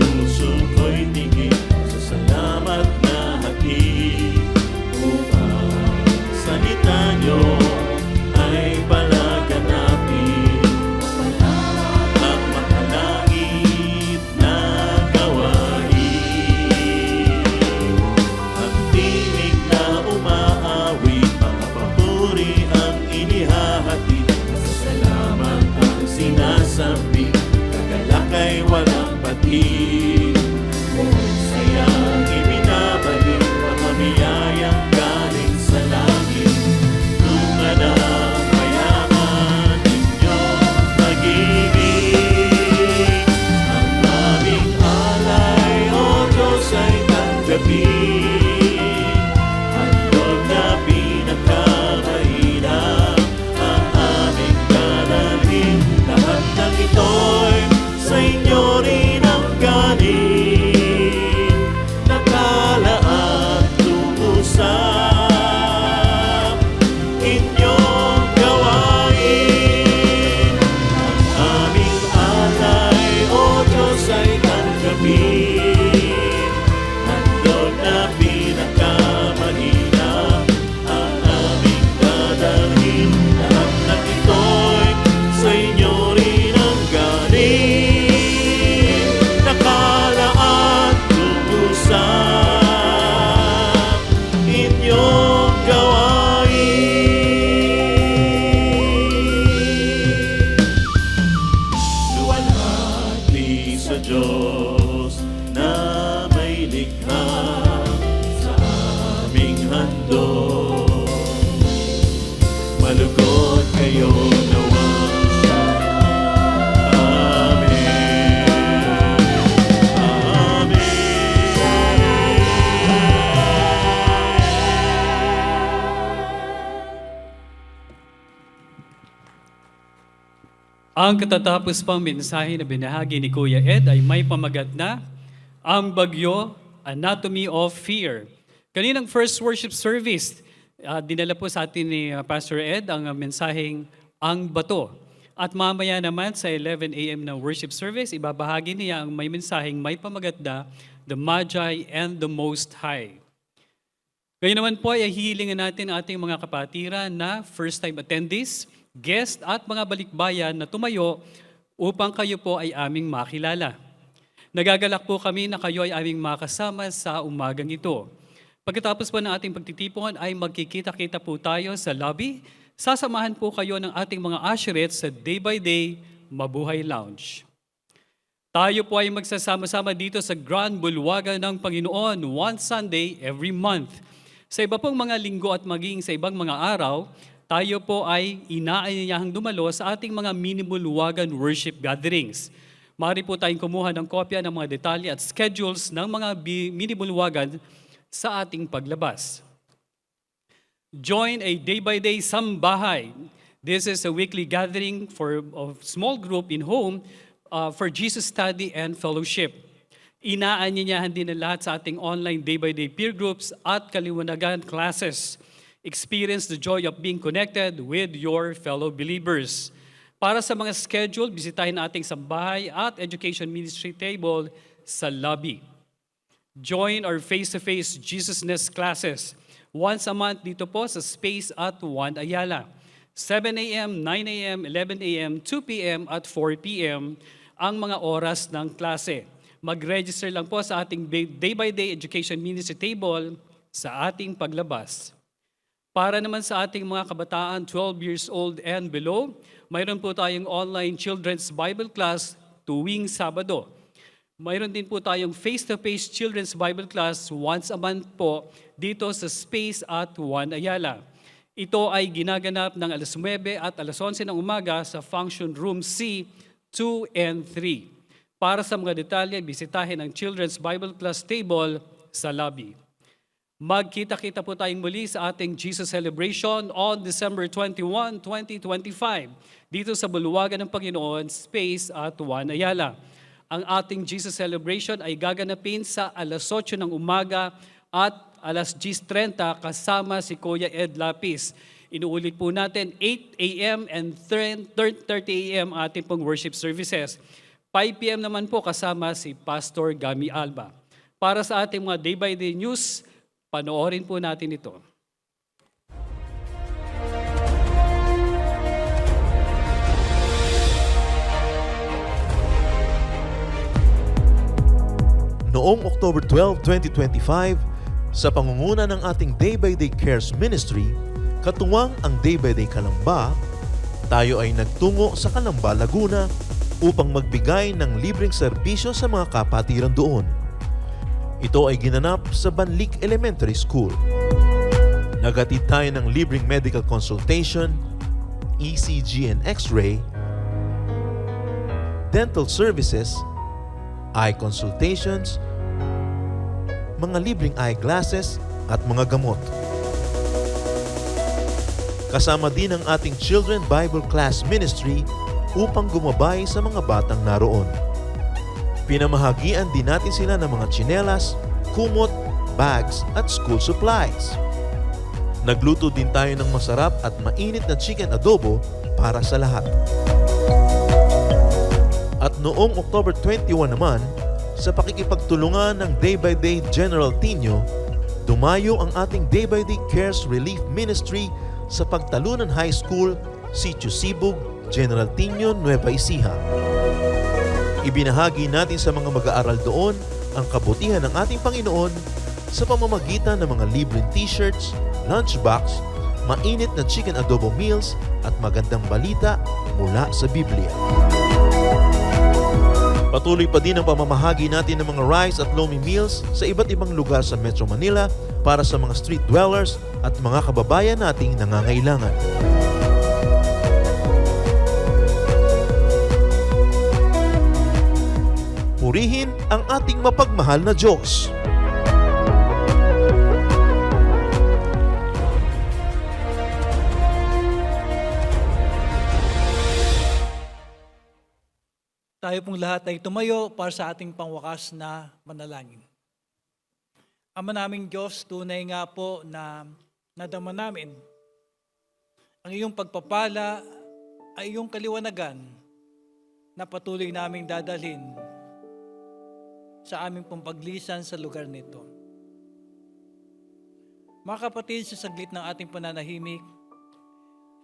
puso ko'y tingin sa salamat na hatid upang salita niyo ay palaganapin ang makalangit na gawain. Ang tinig na umaawit, mga papuri ang inihahatid, salamat ang sinasabi, kagalakay walang patid. Sayang ibinabalik ang mamiyayang galing sa langit, tunga ng mayaman inyong pag-ibig. Ang aming alay, O Diyos, ay tanggapin. Handog na pinakamahirap ang aming dadalhin. Lahat ng ito'y sa inyo rin ang galing, nakalaan tuusap inyong gawain. Ang aming alay, O Diyos, ay tanggapin. Handog na pinakamahirap ang aming dadalhin. Lahat ng ito'y sa inyo rin ang galing, nakalaan tuusap inyong gawain. Luwalhati sa Diyos na may likha sa aming handog. Malugod kayo nawa. Amen. Ang katatapos pang mensahe na binahagi ni Kuya Ed ay may pamagat na Ang Bagyo, Anatomy of Fear. Kaninang first worship service, dinala po sa atin ni Pastor Ed ang mensaheng Ang Bato. At mamaya naman sa 11 a.m. na worship service, ibabahagi niya ang may mensaheng may pamagat na The Magi and the Most High. Ngayon naman po ay hihilingan natin ang ating mga kapatiran na first-time attendees, guest at mga balikbayan na tumayo upang kayo po ay aming makilala. Nagagalak po kami na kayo ay aming makasama sa umagang ito. Pagkatapos po ng ating pagtitipungan ay magkikita-kita po tayo sa lobby. Sasamahan po kayo ng ating mga usherettes sa Day by Day Mabuhay Lounge. Tayo po ay magsasama-sama dito sa Grand Bulwagan ng Panginoon one Sunday every month. Sa iba pong mga linggo at maging sa ibang mga araw, tayo po ay inaanyayahang dumalo sa ating mga mini-bulwagan worship gatherings. Maaari po tayong kumuha ng kopya ng mga detalye at schedules ng mga mini-bulwagan sa ating paglabas. Join a day-by-day sambahay. This is a weekly gathering of small group in home for Jesus study and fellowship. Inaanyayahan din ng lahat sa ating online day-by-day peer groups at kaliwanagan classes. Experience the joy of being connected with your fellow believers. Para sa mga schedule, bisitahin ating sambahay at education ministry table sa lobby. Join our face-to-face Jesusness classes. Once a month dito po sa Space at 1 Ayala. 7 a.m., 9 a.m., 11 a.m., 2 p.m. at 4 p.m. ang mga oras ng klase. Mag-register lang po sa ating day-by-day education ministry table sa ating paglabas. Para naman sa ating mga kabataan 12 years old and below, mayroon po tayong online children's Bible class tuwing Sabado. Mayroon din po tayong face-to-face children's Bible class once a month po dito sa Space at 1 Ayala. Ito ay ginaganap ng alas 9 at alas 11 ng umaga sa Function Room C, 2 and 3. Para sa mga detalye, bisitahin ang Children's Bible Class table sa lobby. Magkita-kita po tayong muli sa ating Jesus Celebration on December 21, 2025 dito sa Bulwagan ng Panginoon, Space at 1 Ayala. Ang ating Jesus Celebration ay gaganapin sa alas 8 ng umaga at alas 10:30 kasama si Kuya Ed Lapis. Inuulit po natin 8 a.m. and 3:30 a.m. ating pong worship services. 5 p.m. naman po kasama si Pastor Gami Alba. Para sa ating mga day-by-day news, panoorin po natin ito. Noong October 12, 2025, sa pangunguna ng ating Day by Day Cares Ministry, katuwang ang Day by Day Kalamba, tayo ay nagtungo sa Kalamba, Laguna upang magbigay ng libreng serbisyo sa mga kapatiran doon. Ito ay ginanap sa Banlik Elementary School. Naghatid tayo ng libreng medical consultation, ECG and X-ray, dental services, eye consultations, mga libreng eyeglasses at mga gamot. Kasama din ang ating Children Bible Class Ministry upang gumabay sa mga batang naroon. Pinamahagian din natin sila ng mga tsinelas, kumot, bags at school supplies. Nagluto din tayo ng masarap at mainit na chicken adobo para sa lahat. At noong October 21 naman, sa pakikipagtulungan ng Day by Day General Tino, dumayo ang ating Day by Day Cares Relief Ministry sa Pagtalunan High School, Sitio Sibug, General Tino, Nueva Ecija. Ibinahagi natin sa mga mag-aaral doon ang kabutihan ng ating Panginoon sa pamamagitan ng mga libreng t-shirts, lunchbox, mainit na chicken adobo meals at magandang balita mula sa Biblia. Patuloy pa din ang pamamahagi natin ng mga rice at lomi meals sa iba't ibang lugar sa Metro Manila para sa mga street dwellers at mga kababayan nating nangangailangan. Purihin ang ating mapagmahal na Diyos. Tayo pong lahat ay tumayo para sa ating pangwakas na manalangin. Ama naming Diyos, tunay nga po na nadama namin ang iyong pagpapala ay iyong kaliwanagan na patuloy naming dadalhin sa aming pong paglisan sa lugar nito. Mga kapatid, sa saglit ng ating pananahimik,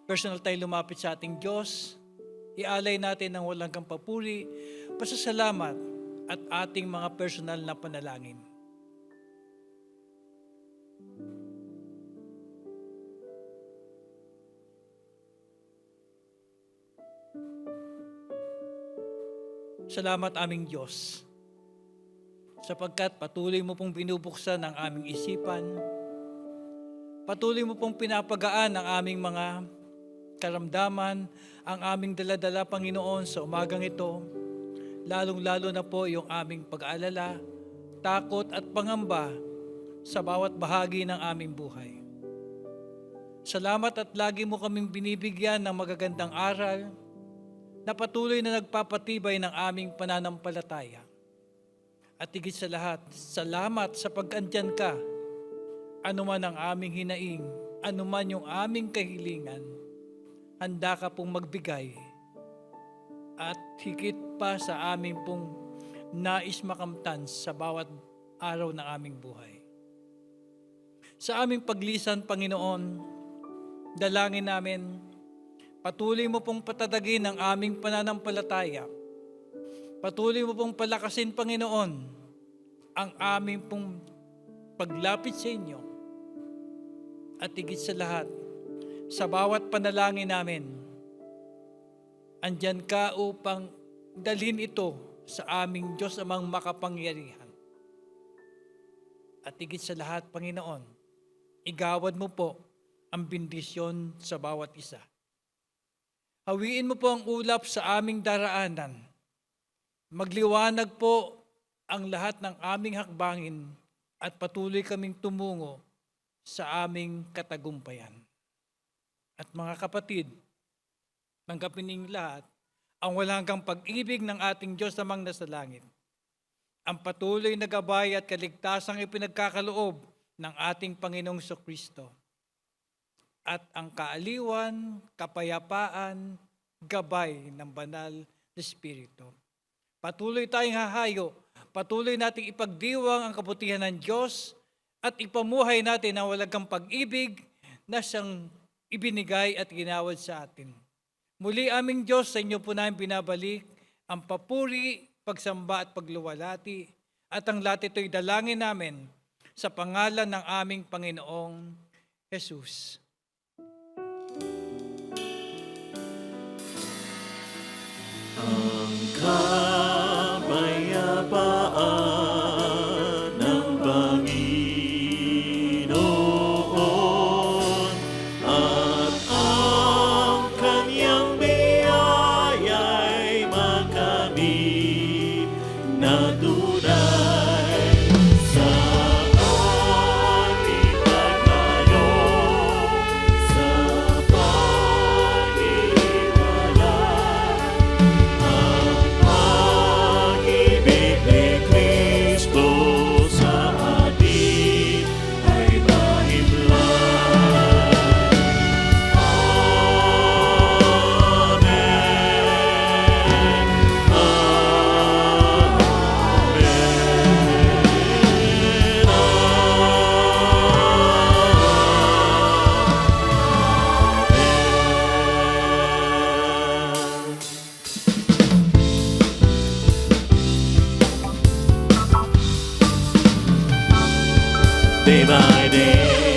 personal tayo lumapit sa ating Diyos. Ialay natin ng walang kampapuri, pasasalamat at ating mga personal na panalangin. Salamat aming Diyos, sapagkat patuloy mo pong binubuksan ang aming isipan, patuloy mo pong pinapagaan ang aming mga karamdaman, ang aming daladala, Panginoon, sa umagang ito, lalong-lalo na po yung aming pag-aalala, takot at pangamba sa bawat bahagi ng aming buhay. Salamat at lagi mo kaming binibigyan ng magagandang aral na patuloy na nagpapatibay ng aming pananampalataya. At higit sa lahat, salamat sa pag-andyan ka, anuman ang aming hinaing, anuman yung aming kahilingan, handa ka pong magbigay at higit pa sa aming pong nais makamtan sa bawat araw ng aming buhay. Sa aming paglisan, Panginoon, dalangin namin, patuloy mo pong patadagin ang aming pananampalataya. Patuloy mo pong palakasin, Panginoon, ang aming pong paglapit sa inyo. At higit sa lahat, sa bawat panalangin namin, andyan ka upang dalhin ito sa aming Diyos amang makapangyarihan. At higit sa lahat, Panginoon, igawad mo po ang bendisyon sa bawat isa. Hawiin mo po ang ulap sa aming daraanan. Magliwanag po ang lahat ng aming hakbangin at patuloy kaming tumungo sa aming katagumpayan. At mga kapatid, tanggapin ninyong lahat ang walang hanggang pag-ibig ng ating Diyos namang nasa langit. Ang patuloy na gabay at kaligtasang ipinagkakaloob ng ating Panginoong Kristo. At ang kaaliwan, kapayapaan, gabay ng banal na Espiritu. Patuloy tayong hahayo. Patuloy nating ipagdiwang ang kabutihan ng Diyos at ipamuhay natin ang walagang pag-ibig na siyang ibinigay at ginawad sa atin. Muli aming Diyos, sa inyo po namin binabalik ang papuri, pagsamba at pagluwalhati at ang lahat ito'y dalangin namin sa pangalan ng aming Panginoong Jesus. Ang kapayapaan ng Panginoon at ang Kanyang biyaya'y makamit na tunay sa ating paglayo sa pag-iwalay. Pag-ibig ni Kristo sa atin ay mahimlay. Day by day.